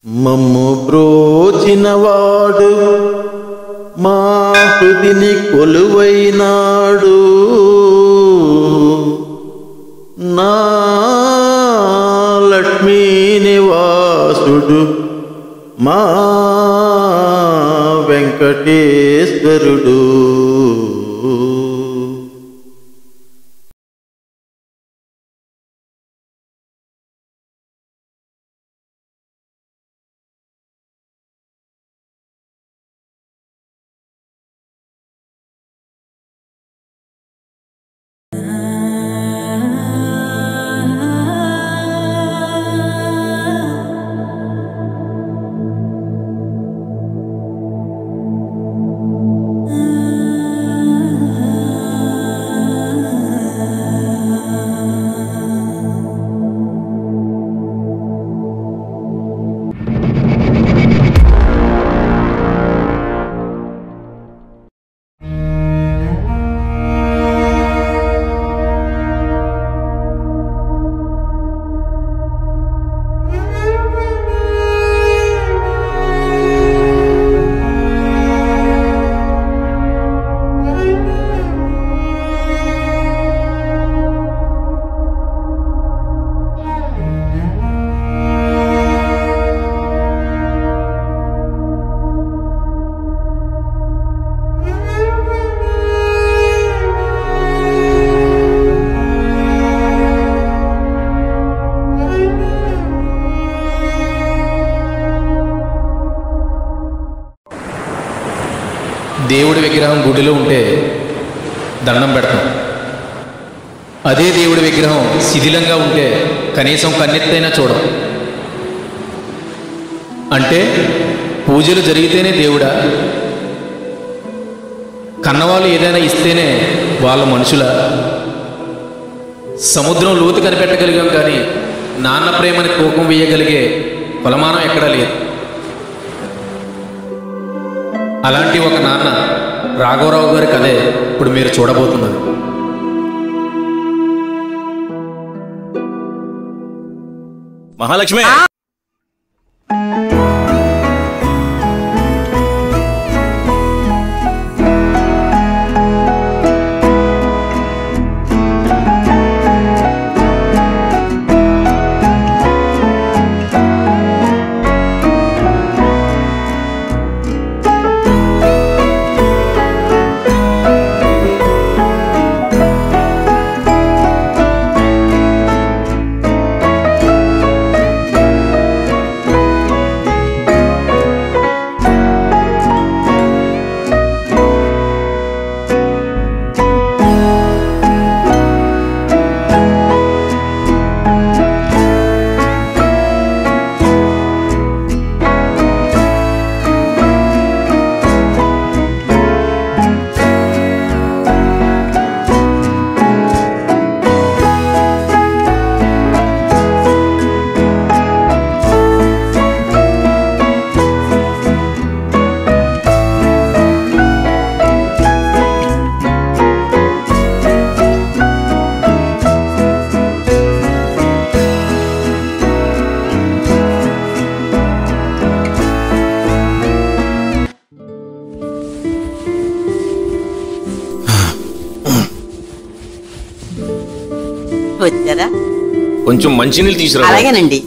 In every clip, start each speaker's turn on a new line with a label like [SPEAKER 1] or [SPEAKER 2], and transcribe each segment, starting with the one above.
[SPEAKER 1] మమ్ము బ్రోచినవాడు మా హృదిని కొలువైనాడు. నా లక్ష్మీ నివాసుడు మా వెంకటేశ్వరుడు.
[SPEAKER 2] దేవుడి విగ్రహం గుడిలో ఉంటే దండం పెడతాం. అదే దేవుడి విగ్రహం శిథిలంగా ఉంటే కనీసం కన్నెత్తైనా చూడం. అంటే పూజలు జరిగితేనే దేవుడా? కన్నవాళ్ళు ఏదైనా ఇస్తేనే వాళ్ళ మనుషుల? సముద్రం లోతు కనిపెట్టగలిగాం కానీ నాన్న ప్రేమని తూకం వేయగలిగే కొలమానం ఎక్కడా లేదు. అలాంటి ఒక నాన్న రాఘవరావు గారి కథే ఇప్పుడు మీరు చూడబోతున్నారు.
[SPEAKER 3] మహాలక్ష్మి,
[SPEAKER 4] వచ్చారా?
[SPEAKER 3] కొంచెం మంచినీళ్ళు తీసుకురా.
[SPEAKER 4] అలాగేనండి.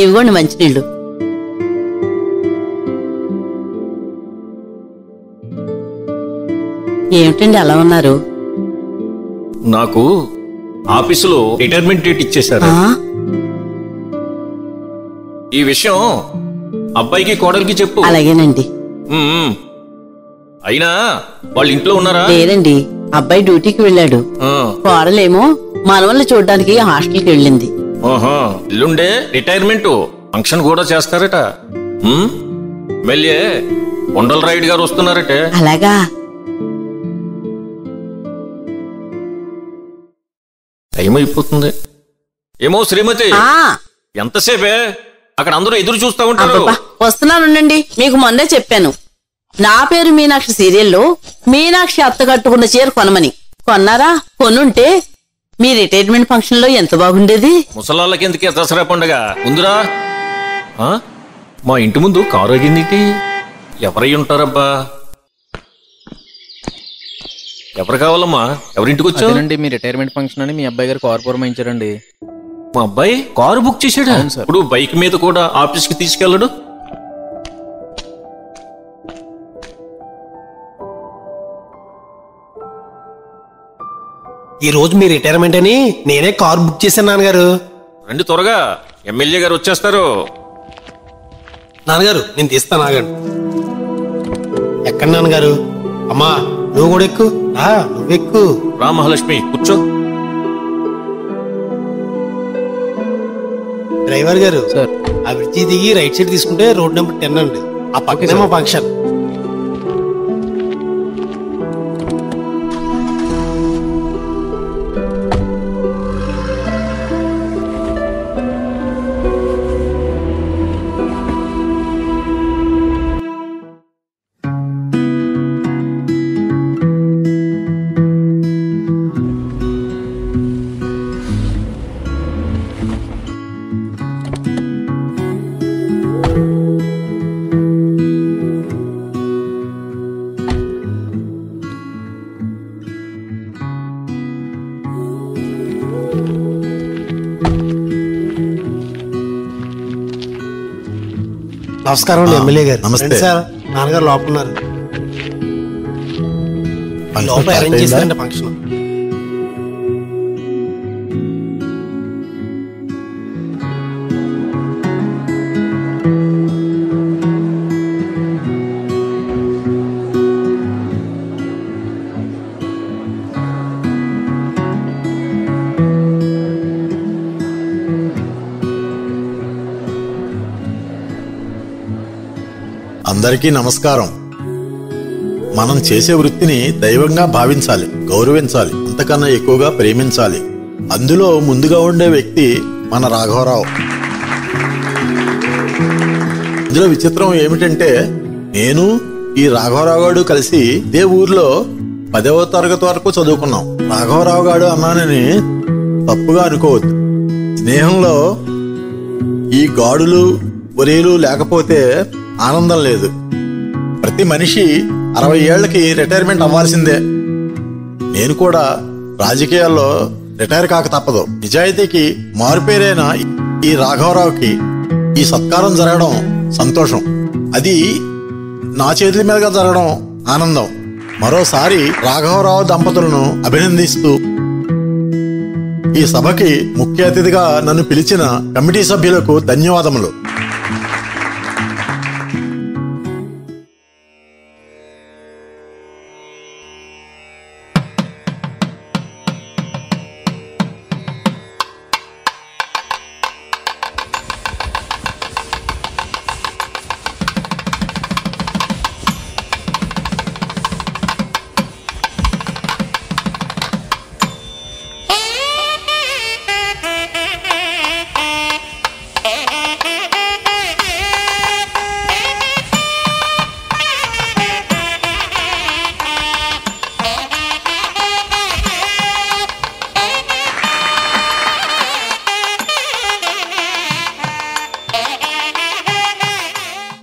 [SPEAKER 4] ఇవ్వండి మంచినీళ్ళు. ఏమిటండి అలా ఉన్నారు?
[SPEAKER 3] నాకు ఆఫీసులో రిటైర్మెంట్ డేట్ ఇచ్చేశారు. ఈ విషయం అబ్బాయికి కోడలికి చెప్పు.
[SPEAKER 4] అలాగేనండి.
[SPEAKER 3] అయినా వాళ్ళ ఇంట్లో ఉన్నారా?
[SPEAKER 4] లేదండి, అబ్బాయి డ్యూటీకి వెళ్ళాడు. కోడలేమో మనవల్ని చూడడానికి హాస్టల్కి వెళ్ళింది.
[SPEAKER 3] ఓహో, ఇల్లుండే రిటైర్మెంట్ ఫంక్షన్ కూడా చేస్తారట. మళ్ళీ కొండల రైడ్ గారు వస్తున్నారట.
[SPEAKER 4] అలాగా?
[SPEAKER 3] టైం అయిపోతుంది ఏమో శ్రీమతి. ఎంతసేపే అక్కడ అందరూ ఎదురు చూస్తా ఉంటారు.
[SPEAKER 4] వస్తున్నానుండండి, మీకు మొన్నే చెప్పాను. నా పేరు మీనాక్షి సీరియల్లో మీనాక్షి అత్త కట్టుకున్న చీర కొనమని. కొన్నారా? కొనుంటే మీ రిటైర్మెంట్ ఫంక్షన్ లో ఎంత బాగుండేది.
[SPEAKER 3] ముసలాళ్ళకి ఎందుకే దసరా పండుగ ఉందిరా. మా ఇంటి ముందు కారు అగింది. ఎవరై ఉంటారబ్బా? ఎవరు కావాలమ్మా? ఎవరింటికి వచ్చానండి?
[SPEAKER 2] మీ రిటైర్మెంట్ ఫంక్షన్ అని మీ అబ్బాయి గారు కారు పురమాయించారండి.
[SPEAKER 3] మా అబ్బాయి కారు బుక్ చేశాడా? ఇప్పుడు బైక్ మీద కూడా ఆఫీస్కి తీసుకెళ్ళడు.
[SPEAKER 5] ఈ రోజు మీ రిటైర్మెంట్ అని నేనే కార్ బుక్ చేశాను నాన్నగారు.
[SPEAKER 3] రండి త్వరగా, ఎమ్మెల్యే గారు వచ్చేస్తారు.
[SPEAKER 5] నాన్నగారు నేను తీస్తాను, ఆగండి. ఎక్కడ నాన్నగారు? అమ్మా నువ్వు కూడా ఎక్కు. నువ్వెక్కు.
[SPEAKER 3] రా మహాలక్ష్మి, కూర్చో.
[SPEAKER 5] డ్రైవర్ గారు
[SPEAKER 2] సార్,
[SPEAKER 5] ఆ బ్రిడ్జి దిగి రైట్ సైడ్ తీసుకుంటే రోడ్ నెంబర్ 10 అండి. ఆ పక్కనే మా ఫంక్షన్. నమస్కారం అండి ఎమ్మెల్యే గారు.
[SPEAKER 1] నమస్తే
[SPEAKER 5] సార్. నాన్నగారు లోపల ఉన్నారు. లోపల అరేంజ్ చేశారండి ఫంక్షన్.
[SPEAKER 1] అందరికీ నమస్కారం. మనం చేసే వృత్తిని దైవంగా భావించాలి, గౌరవించాలి, అంతకన్నా ఎక్కువగా ప్రేమించాలి. అందులో ముందుగా ఉండే వ్యక్తి మన రాఘవరావు. ఇందులో విచిత్రం ఏమిటంటే, నేను ఈ రాఘవరావు గారు కలిసి ఇదే ఊర్లో 10వ తరగతి వరకు చదువుకున్నాం. రాఘవరావు గారు అన్నానని తప్పుగా అనుకోవద్దు. స్నేహంలో ఈ గాడులు ఒరేలు లేకపోతే ఆనందం లేదు. ప్రతి మనిషి 60 ఏళ్లకి రిటైర్మెంట్ అవ్వాల్సిందే. నేను కూడా రాజకీయాల్లో రిటైర్ కాక తప్పదు. నిజాయితీకి మారుపేరైన ఈ రాఘవరావుకి ఈ సత్కారం జరగడం సంతోషం. అది నా చేతుల మీదుగా జరగడం ఆనందం. మరోసారి రాఘవరావు దంపతులను అభినందిస్తూ ఈ సభకి ముఖ్య అతిథిగా నన్ను పిలిచిన కమిటీ సభ్యులకు ధన్యవాదములు.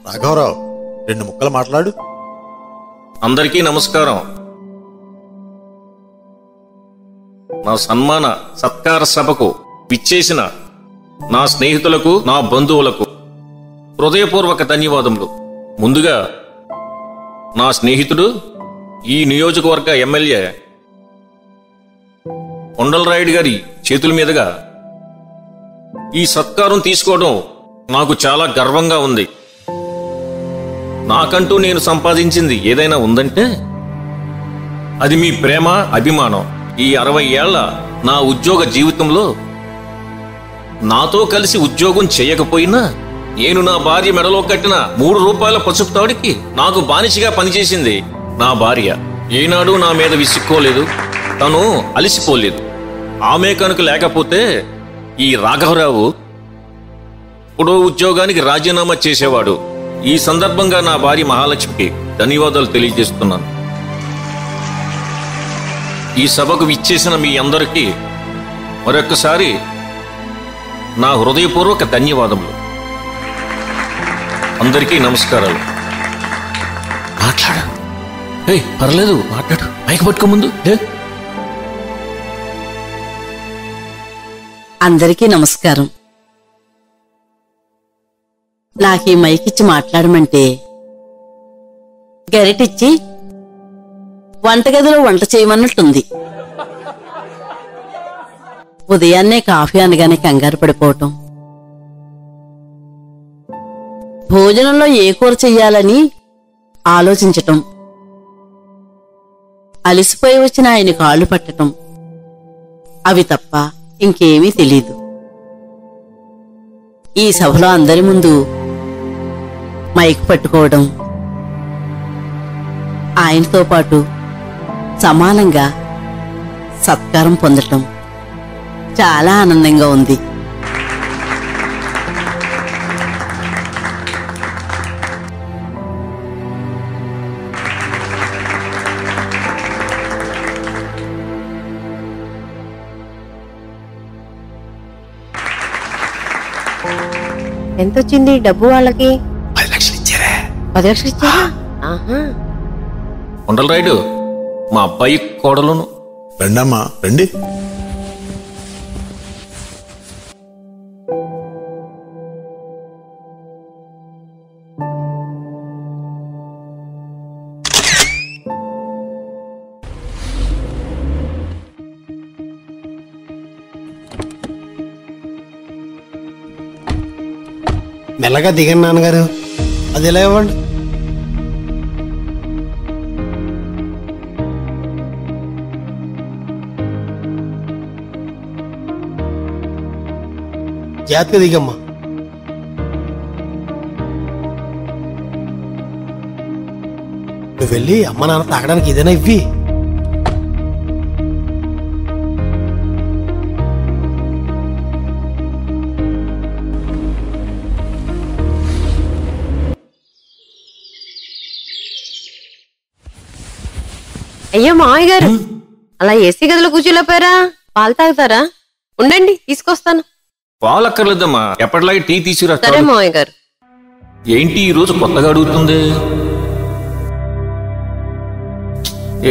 [SPEAKER 1] రాఘవరావు, 2 ముక్కలు మాట్లాడు.
[SPEAKER 3] అందరికీ నమస్కారం. నా సన్మాన సత్కార సభకు విచ్చేసిన నా స్నేహితులకు, నా బంధువులకు హృదయపూర్వక ధన్యవాదములు. ముందుగా నా స్నేహితుడు, ఈ నియోజకవర్గ ఎమ్మెల్యే కొండలరాయుడు గారి చేతుల మీదుగా ఈ సత్కారం తీసుకోవడం నాకు చాలా గర్వంగా ఉంది. నాకంటూ నేను సంపాదించింది ఏదైనా ఉందంటే అది మీ ప్రేమ, అభిమానం. ఈ 60 ఏళ్ల నా ఉద్యోగ జీవితంలో నాతో కలిసి ఉద్యోగం చేయకపోయినా నేను నా భార్య మెడలో కట్టిన 3 రూపాయల పసుపు తాడికి నాకు బానిసగా పనిచేసింది నా భార్య. ఏనాడు నా మీద విసుక్కోలేదు, తను అలిసిపోలేదు. ఆమె కనుక లేకపోతే ఈ రాఘవరావు ఇప్పుడో ఉద్యోగానికి రాజీనామా చేసేవాడు. ఈ సందర్భంగా నా భార్య మహాలక్ష్మికి ధన్యవాదాలు తెలియజేస్తున్నాను. ఈ సభకు విచ్చేసిన మీ అందరికీ మరొక్కసారి నా హృదయపూర్వక ధన్యవాదములు. అందరికీ నమస్కారాలు. మాట్లాడు. పర్లేదు, మాట్లాడు. మైక్ పట్టుకో ముందు.
[SPEAKER 4] అందరికీ నమస్కారం. నాకు ఈ మైక్ ఇచ్చి మాట్లాడమంటే గరిటిచ్చి వంటగదిలో వంట చేయమన్నట్టుంది. ఉదయాన్నే కాఫీ అనగానే కంగారు పడిపోవటం, భోజనంలో ఏ కూర చెయ్యాలని ఆలోచించటం, అలసిపోయి వచ్చిన ఆయన కాళ్ళు పట్టటం, అవి తప్ప ఇంకేమీ తెలీదు. ఈ సభలో అందరి ముందు మైక్ పట్టుకోవడం, ఆయనతో పాటు సమానంగా సత్కారం పొందటం చాలా ఆనందంగా ఉంది.
[SPEAKER 6] ఎంతొచ్చింది డబ్బు వాళ్ళకి?
[SPEAKER 1] 10 లక్షలు ఇచ్చారా?
[SPEAKER 6] 10 లక్షలు ఇచ్చారా? ఆహా.
[SPEAKER 3] ఉండలు రాయుడు, మా అబ్బాయి కోడలును.
[SPEAKER 1] రండమ్మా రండి.
[SPEAKER 5] మెల్లగా దిగండి నాన్నగారు. అది ఎలా ఇవ్వండి. జాగ్రత్తగా దిగమ్మా. నువ్వు వెళ్ళి అమ్మ నాన్న తాగడానికి ఏదైనా ఇవ్వి.
[SPEAKER 6] అయ్యో మామయ్య గారు, అలా ఏసీ గదిలో కూర్చోలేపారా? పాలు తాగుతారా? ఉండండి, తీసుకొస్తాను.
[SPEAKER 3] పాలు అక్కర్లేదమ్మా, ఎప్పటిలాగే టీ తీసుకురా.
[SPEAKER 6] సరే మామయ్య గారు.
[SPEAKER 3] ఏంటి ఈ రోజు కొత్తగా అడుగుతుంది?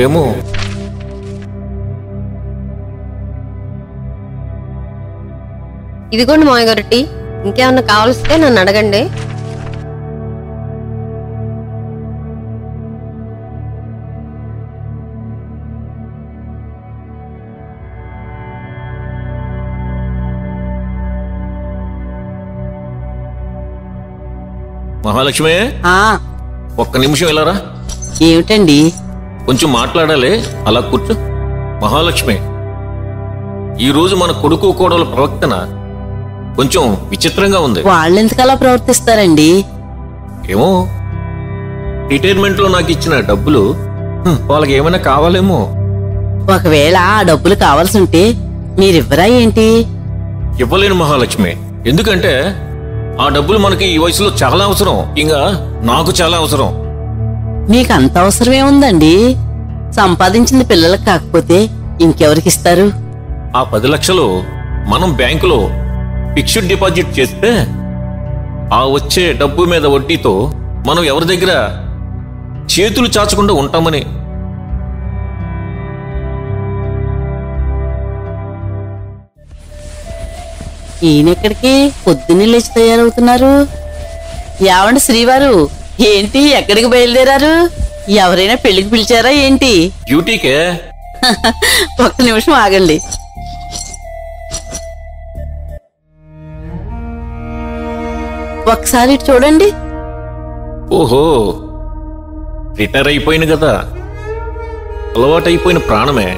[SPEAKER 3] ఏమో.
[SPEAKER 6] ఇదిగోండి మామయ్య గారు టీ. ఇంకేమన్నా కావాల్సితే నన్ను అడగండి.
[SPEAKER 3] మహాలక్ష్మి,
[SPEAKER 4] ఆ
[SPEAKER 3] ఒక్క నిమిషం వెళ్ళారా?
[SPEAKER 4] ఏమిటండి?
[SPEAKER 3] కొంచెం మాట్లాడాలి, అలా కూర్చో. మహాలక్ష్మి, ఈరోజు మన కొడుకు కోడల ప్రవర్తన కొంచెం విచిత్రంగా ఉంది.
[SPEAKER 4] వాళ్ళెందుకలా ప్రవర్తిస్తారండి?
[SPEAKER 3] ఏమో, రిటైర్మెంట్ లో నాకు ఇచ్చిన డబ్బులు వాళ్ళకి ఏమైనా కావాలేమో.
[SPEAKER 4] ఒకవేళ ఆ డబ్బులు కావాల్సి ఉంటే మీరివ్వరా ఏంటి?
[SPEAKER 3] ఇవ్వలేను మహాలక్ష్మి. ఎందుకంటే ఆ డబ్బులు మనకి ఈ వయసులో చాలా అవసరం. ఇంకా నాకు చాలా అవసరం.
[SPEAKER 4] మీకు అంత అవసరమే ఉందండి. సంపాదించింది పిల్లలకు కాకపోతే ఇంకెవరికిస్తారు?
[SPEAKER 3] ఆ 10 లక్షలు మనం బ్యాంకులో ఫిక్స్డ్ డిపాజిట్ చేస్తే ఆ వచ్చే డబ్బు మీద వడ్డీతో మనం ఎవరి దగ్గర చేతులు చాచకుండా ఉంటామని.
[SPEAKER 4] ఈయనెక్కడికి పొద్దున్నే లేచి తయారవుతున్నారు? యావండి శ్రీవారు, ఏంటి ఎక్కడికి బయలుదేరారు? ఎవరైనా పెళ్లికి పిలిచారా ఏంటి?
[SPEAKER 3] డ్యూటీకే.
[SPEAKER 4] ఒక్క నిమిషం ఆగండి. ఒకసారి ఇటు చూడండి.
[SPEAKER 3] ఓహో, రిటైర్ అయిపోయింది కదా, అలవాటైపోయిన ప్రాణమే.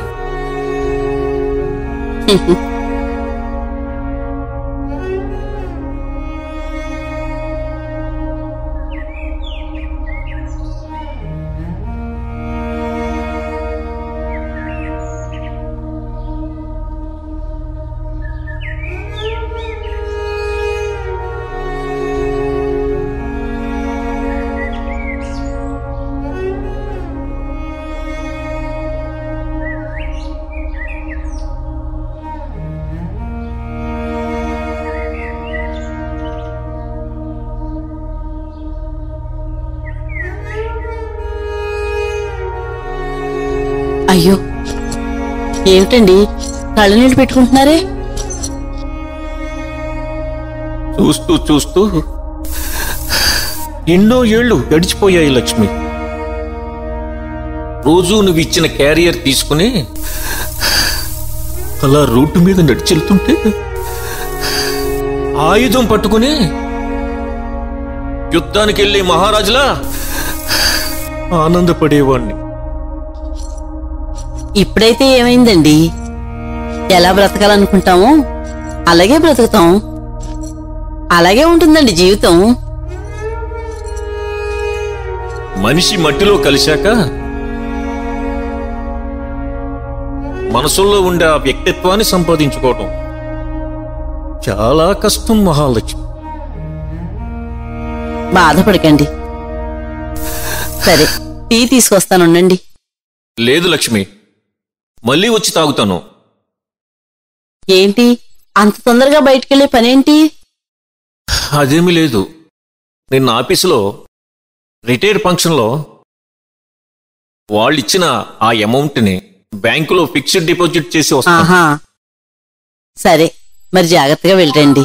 [SPEAKER 4] అయ్యో ఏమిటండి కళ్ళనీళ్ళు పెట్టుకుంటున్నారే?
[SPEAKER 3] చూస్తూ చూస్తూ ఎన్నో ఏళ్ళు గడిచిపోయాయి లక్ష్మి. రోజు నువ్వు ఇచ్చిన క్యారియర్ తీసుకుని అలా రోడ్డు మీద నడిచెళ్తుంటే ఆయుధం పట్టుకుని యుద్ధానికి వెళ్ళే మహారాజులా ఆనందపడేవాణ్ణి.
[SPEAKER 4] ఇప్పుడైతే ఏమైందండి? ఎలా బ్రతకాలనుకుంటామో అలాగే బ్రతుకుతాం. అలాగే ఉంటుందండి జీవితం.
[SPEAKER 3] మనిషి మట్టిలో కలిశాక మనసుల్లో ఉండే ఆ వ్యక్తిత్వాన్ని సంపాదించుకోవటం చాలా కష్టం మహాలక్ష్మి.
[SPEAKER 4] బాధపడకండి. సరే టీ తీసుకొస్తానుండండి.
[SPEAKER 3] లేదు లక్ష్మి, మళ్ళీ వచ్చి తాగుతాను.
[SPEAKER 4] ఏంటి అంత తొందరగా బయటికెళ్లే పనేంటి?
[SPEAKER 3] అదేమీ లేదు. నిన్న ఆఫీసులో రిటైర్డ్ ఫంక్షన్లో వాళ్ళిచ్చిన ఆ అమౌంట్ని బ్యాంకులో ఫిక్స్డ్ డిపాజిట్ చేసి వస్తాను.
[SPEAKER 4] ఆహా సరే మరి జాగ్రత్తగా వెళ్ళండి.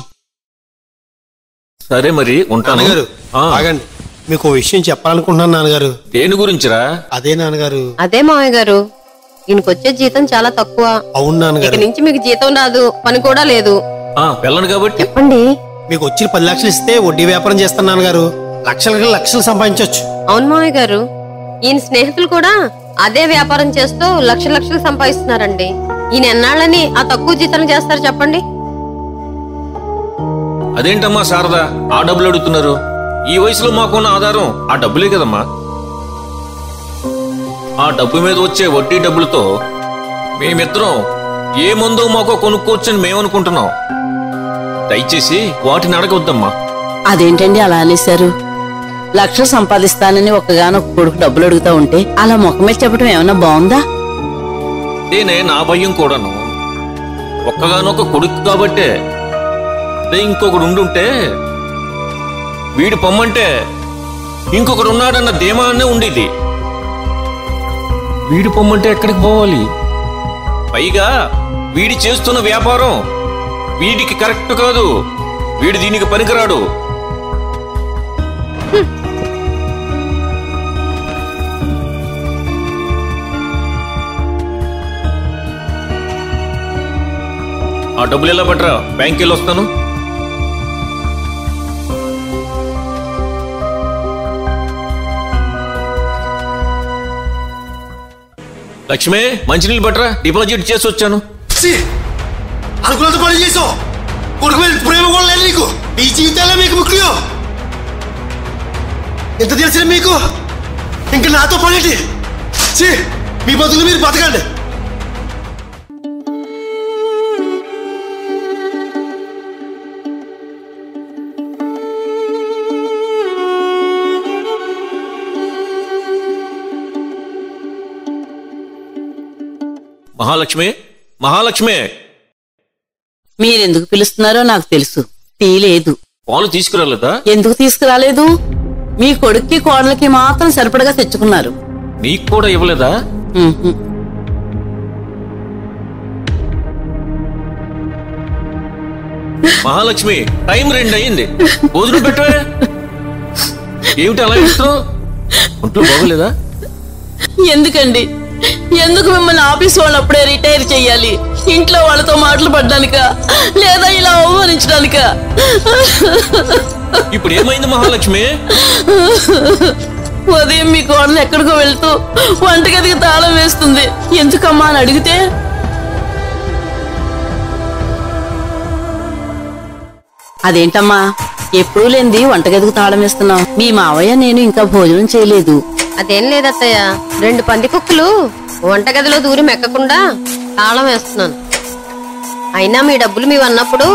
[SPEAKER 3] సరే మరి ఉంటాను.
[SPEAKER 5] నాన్నగారు
[SPEAKER 3] ఆ,
[SPEAKER 5] ఆగండి, మీకు ఓ విషయం చెప్పాలనుకుంటున్నాను నాన్నగారు.
[SPEAKER 3] దేని గురించిరా?
[SPEAKER 5] అదే నాన్నగారు.
[SPEAKER 6] అదే మామయ్య గారు, ఈయనకొచ్చే జీతం చాలా తక్కువ.
[SPEAKER 5] అవును
[SPEAKER 6] ఇక
[SPEAKER 5] నాన్నగారు,
[SPEAKER 6] నుంచి మీకు జీతం రాదు, పని కూడా లేదు.
[SPEAKER 3] వెళ్ళను కాబట్టి
[SPEAKER 6] చెప్పండి.
[SPEAKER 5] మీకు వచ్చిన 10 లక్షలు ఇస్తే వడ్డీ వ్యాపారం చేస్తాను నాన్నగారు. లక్షలకి లక్షలు సంపాదించవచ్చు.
[SPEAKER 6] అవును మామయ్య గారు, ఈయన స్నేహితులు కూడా అదే వ్యాపారం చేస్తూ లక్షలు లక్షలు సంపాదిస్తున్నారండి. ఈయన ఎన్నాళ్ళని ఆ తక్కువ జీతం చేస్తారు చెప్పండి?
[SPEAKER 3] అదేంటమ్మా శారదా ఆ డబ్బులు అడుగుతున్నారు? ఈ వయసులో మాకున్న ఆధారం ఆ డబ్బులే కదమ్మా. ఆ డబ్బు మీద వచ్చే వడ్డీ డబ్బులతో మేమిద్దరం ఏ మందో మాకో కొనుక్కోవచ్చని మేమనుకుంటున్నాం. దయచేసి వాటిని అడగొద్దమ్మా.
[SPEAKER 4] అదేంటండి అలా అనేశారు? లక్షలు సంపాదిస్తానని ఒక్కగానొక్క కొడుకు డబ్బులు అడుగుతా ఉంటే అలా ముఖమే చెప్పడం ఏమన్నా బాగుందా?
[SPEAKER 3] నేనే నా భయం కూడాను. ఒక్కగానొక్క కొడుకు కాబట్టే. అదే ఇంకొకడు ఉండుంటే వీడి పొమ్మంటే ఇంకొకడు ఉన్నాడన్న ధీమానే ఉండేది. వీడి పొమ్మంటే ఎక్కడికి పోవాలి? పైగా వీడి చేస్తున్న వ్యాపారం వీడికి కరెక్ట్ కాదు. వీడు దీనికి పనికిరాడు. ఆ డబ్బులు ఎలా పట్టరా? బ్యాంక్ వెళ్ళి వస్తాను. లక్ష్మి మంచినీళ్ళు పట్టరా, డిపాజిట్ చేసి వచ్చాను.
[SPEAKER 5] అనుకున్నంత పని చేసావు. కొడుకు మీద ప్రేమ కూడా లేదు నీకు. ఈ జీవితాలే మీకు ముఖ్యం. ఎంత తెలిసిన మీకు ఇంకా నాతో పనేటి? మీ బతుకులు మీరు బతకండి.
[SPEAKER 3] మహాలక్ష్మి, మహాలక్ష్మి,
[SPEAKER 4] మీరెందుకు పిలుస్తున్నారో నాకు తెలుసు. టీ లేదు.
[SPEAKER 3] పాలు తీసుకురాలేదా?
[SPEAKER 4] ఎందుకు తీసుకురాలేదు? మీ కొడుక్కి కోడలకి మాత్రం సరిపడగా తెచ్చుకున్నారు.
[SPEAKER 3] నీకు కూడా ఇవ్వలేదా?
[SPEAKER 4] ఉహుం.
[SPEAKER 3] మహాలక్ష్మి టైం 2 అయింది. భోజనం పెట్టవే. ఏమిటి అలా ఇస్తున్నావు? ఒంట్లో బాగోలేదా?
[SPEAKER 4] ఎందుకండి? ఎందుకు మిమ్మల్ని ఆఫీస్ వాళ్ళు అప్పుడే రిటైర్ చెయ్యాలి? ఇంట్లో వాళ్ళతో మాటలు పడ్డానికా లేదా ఇలా అవమానించడానికా?
[SPEAKER 3] ఇప్పుడు ఏమైంది మహాలక్ష్మి?
[SPEAKER 4] ఉదయం మీ కోడలు ఎక్కడికో వెళ్తూ వంటగదికి తాళం వేస్తుంది. ఎందుకమ్మా అని అడిగితే అదేంటమ్మా ఎప్పుడూ లేనిది వంటగదికి తాళం వేస్తున్నావు? మీ మావయ్య నేను ఇంకా భోజనం చేయలేదు.
[SPEAKER 6] అదేం లేదత్తయ్య, 2 పందికొక్కులు వంటగదిలో దూరి మెక్కకుండా తాళం వేస్తున్నాను. అయినా మీ డబ్బులు మీవి అన్నప్పుడు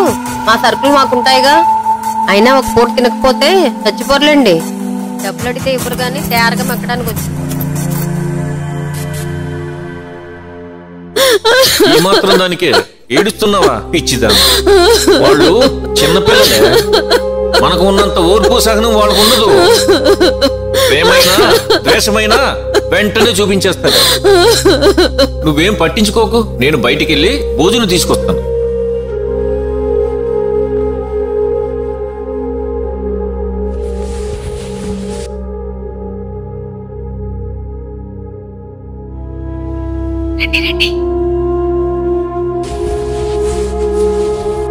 [SPEAKER 6] మా సరుకులు మాకుంటాయిగా. అయినా ఒక పూట తినకపోతే చచ్చిపోర్లేండి. డబ్బులు అడిగితే ఇవ్వరు గాని తయారుగా మెక్కడానికి వచ్చి.
[SPEAKER 3] ఈ మాత్రం దానికి ఏడుస్తున్నావా పిచ్చిదా? వాళ్ళు చిన్నపిల్లలే. మనకు ఉన్నంత ఓర్పు సహనం వాళ్ళకు ఉండదు. ప్రేమైనా ద్వేషమైనా వెంటనే చూపించేస్తారు. నువ్వేం పట్టించుకోకు, నేను బయటికి వెళ్ళి భోజనం తీసుకొస్తాను.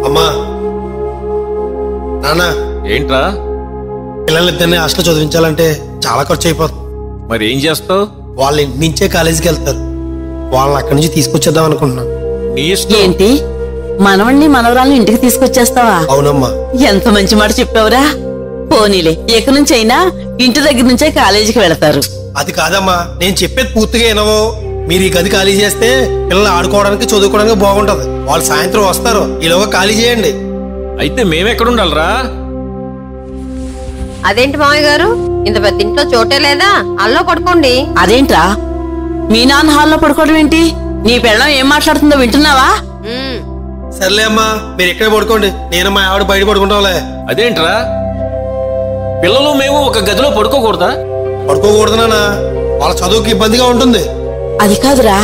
[SPEAKER 5] అమ్మా నాన్న,
[SPEAKER 3] ఏంట్రా?
[SPEAKER 5] పిల్లలిద్దరిని హాస్టల్ చదివించాలంటే చాలా ఖర్చు అయిపోతుంది.
[SPEAKER 3] మరి ఏం చేస్తావు?
[SPEAKER 5] వాళ్ళ ఇంటి నుంచే కాలేజీకి వెళ్తారు. వాళ్ళని అక్కడి నుంచి తీసుకొచ్చేద్దాం అనుకుంటున్నాను.
[SPEAKER 3] నీ ఇష్టం.
[SPEAKER 4] ఏంటి మనవణ్ణి మనవరాలను ఇంటికి తీసుకొచ్చేస్తావా?
[SPEAKER 5] అవునమ్మా.
[SPEAKER 4] ఎంత మంచి మాట చెప్పావురా. పోనీలే, ఇక నుంచి అయినా ఇంటి దగ్గర నుంచే కాలేజీకి వెళతారు.
[SPEAKER 5] అది కాదమ్మా, నేను చెప్పేది పూర్తిగా వినవు. మీరు ఈ గది ఖాళీ చేస్తే పిల్లలు ఆడుకోవడానికి చదువుకోవడానికి బాగుంటది. వాళ్ళు సాయంత్రం వస్తారు, ఈలోగా ఖాళీ చేయండి.
[SPEAKER 3] అయితే మేమెక్కడుండాలరా?
[SPEAKER 6] అదేంటి మామయ్య గారు, ఇంత పెద్ద ఇంట్లో చోటే లేదా? అల్లో పడుకోండి.
[SPEAKER 4] అదేంట్రా, మీ నాన్న హాల్లో పడుకోవడం ఏంటి? నీ పెళ్ళం ఏం మాట్లాడుతుందో వింటున్నావా?
[SPEAKER 5] సర్లే అమ్మా, మీరు ఇక్కడే పడుకోండి. నేను మా ఆవిడ బయట పడుకుంటాంలే.
[SPEAKER 3] అదేంట్రా, పిల్లలు మేము ఒక గదిలో పడుకోకూడదా?
[SPEAKER 5] పడుకోకూడదు నాన్న, వాళ్ళ చదువుకి ఇబ్బందిగా ఉంటుంది.
[SPEAKER 4] అది కాదురా.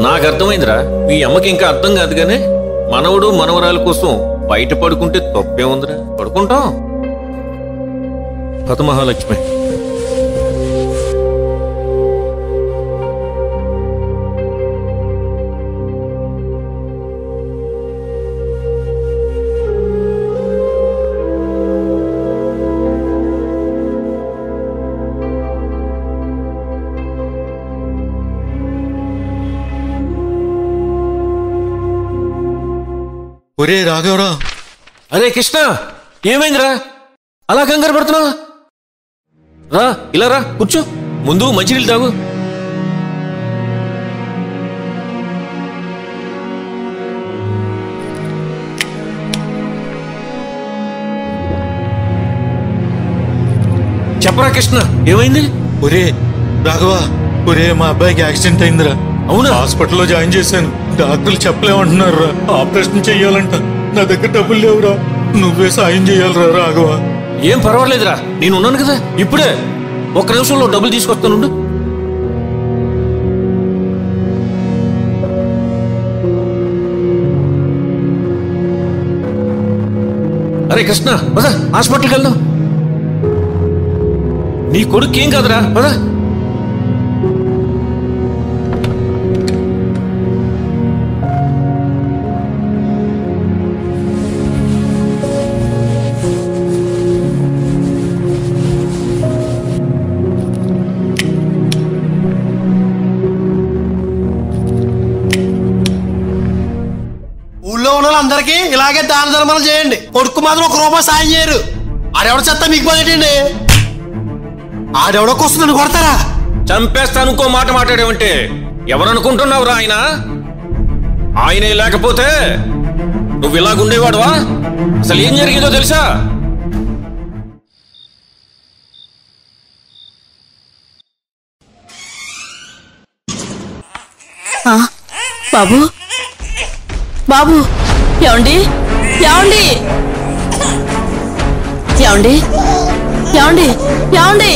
[SPEAKER 3] నాకు అర్థమైందిరా. మీ అమ్మకి ఇంకా అర్థం కాదు గానీ మనవడు మనవరాల కోసం బయట పడుకుంటే తప్పే ఉందిరా. పడుకుంటాం. మహాలక్ష్మి,
[SPEAKER 7] ఒరే రాఘవరా.
[SPEAKER 3] అరే కృష్ణ, ఏమైందిరా అలా కంగారు పడుతున్నావు? రా, ఇలా రా, కూర్చో. ముందు మంచినీళ్ళు తాగు. చెప్పరా కృష్ణ, ఏమైంది?
[SPEAKER 7] ఒరే రాఘవ, ఒరే మా అబ్బాయికి యాక్సిడెంట్ అయిందిరా.
[SPEAKER 3] అవునా?
[SPEAKER 7] హాస్పిటల్లో జాయిన్ చేశాను. డాక్టర్లు చెప్పలేమంటున్నారు రా. ఆపరేషన్ చెయ్యాలంట. నా దగ్గర డబ్బులు లేవురా. నువ్వే సాయం చేయాలరా రాఘవ.
[SPEAKER 3] ఏం పర్వాలేదురా, నేను ఉన్నాను కదా. ఇప్పుడే 1 నిమిషంలో డబ్బులు తీసుకొస్తానుండు. అరే కృష్ణ, పద హాస్పిటల్కి వెళ్దాం. నీ కొడుకు ఏం కాదురా, పద.
[SPEAKER 5] ఊళ్ళో ఉన్న వాళ్ళందరికీ ఇలాగే దాన ధర్మాలు చేయండి. కొడుకు మాత్రం 1 రూపాయి సాయం చేయరు. ఆడెవడ చెత్త మీకు పోయేటండి. ఆడెవడో వస్తుందని కొడతారా?
[SPEAKER 3] చంపేస్తాను ఇంకో మాట మాట్లాడేవంటే ఎవరనుకుంటున్నావురా ఆయన? ఆయనే లేకపోతే నువ్వు ఇలాగుండేవాడువా? అసలు ఏం జరిగిందో తెలుసా?
[SPEAKER 4] బాబు, బాబు, ఏమండి, ఏమండి, ఏమండి, ఏమండి, ఏమండి,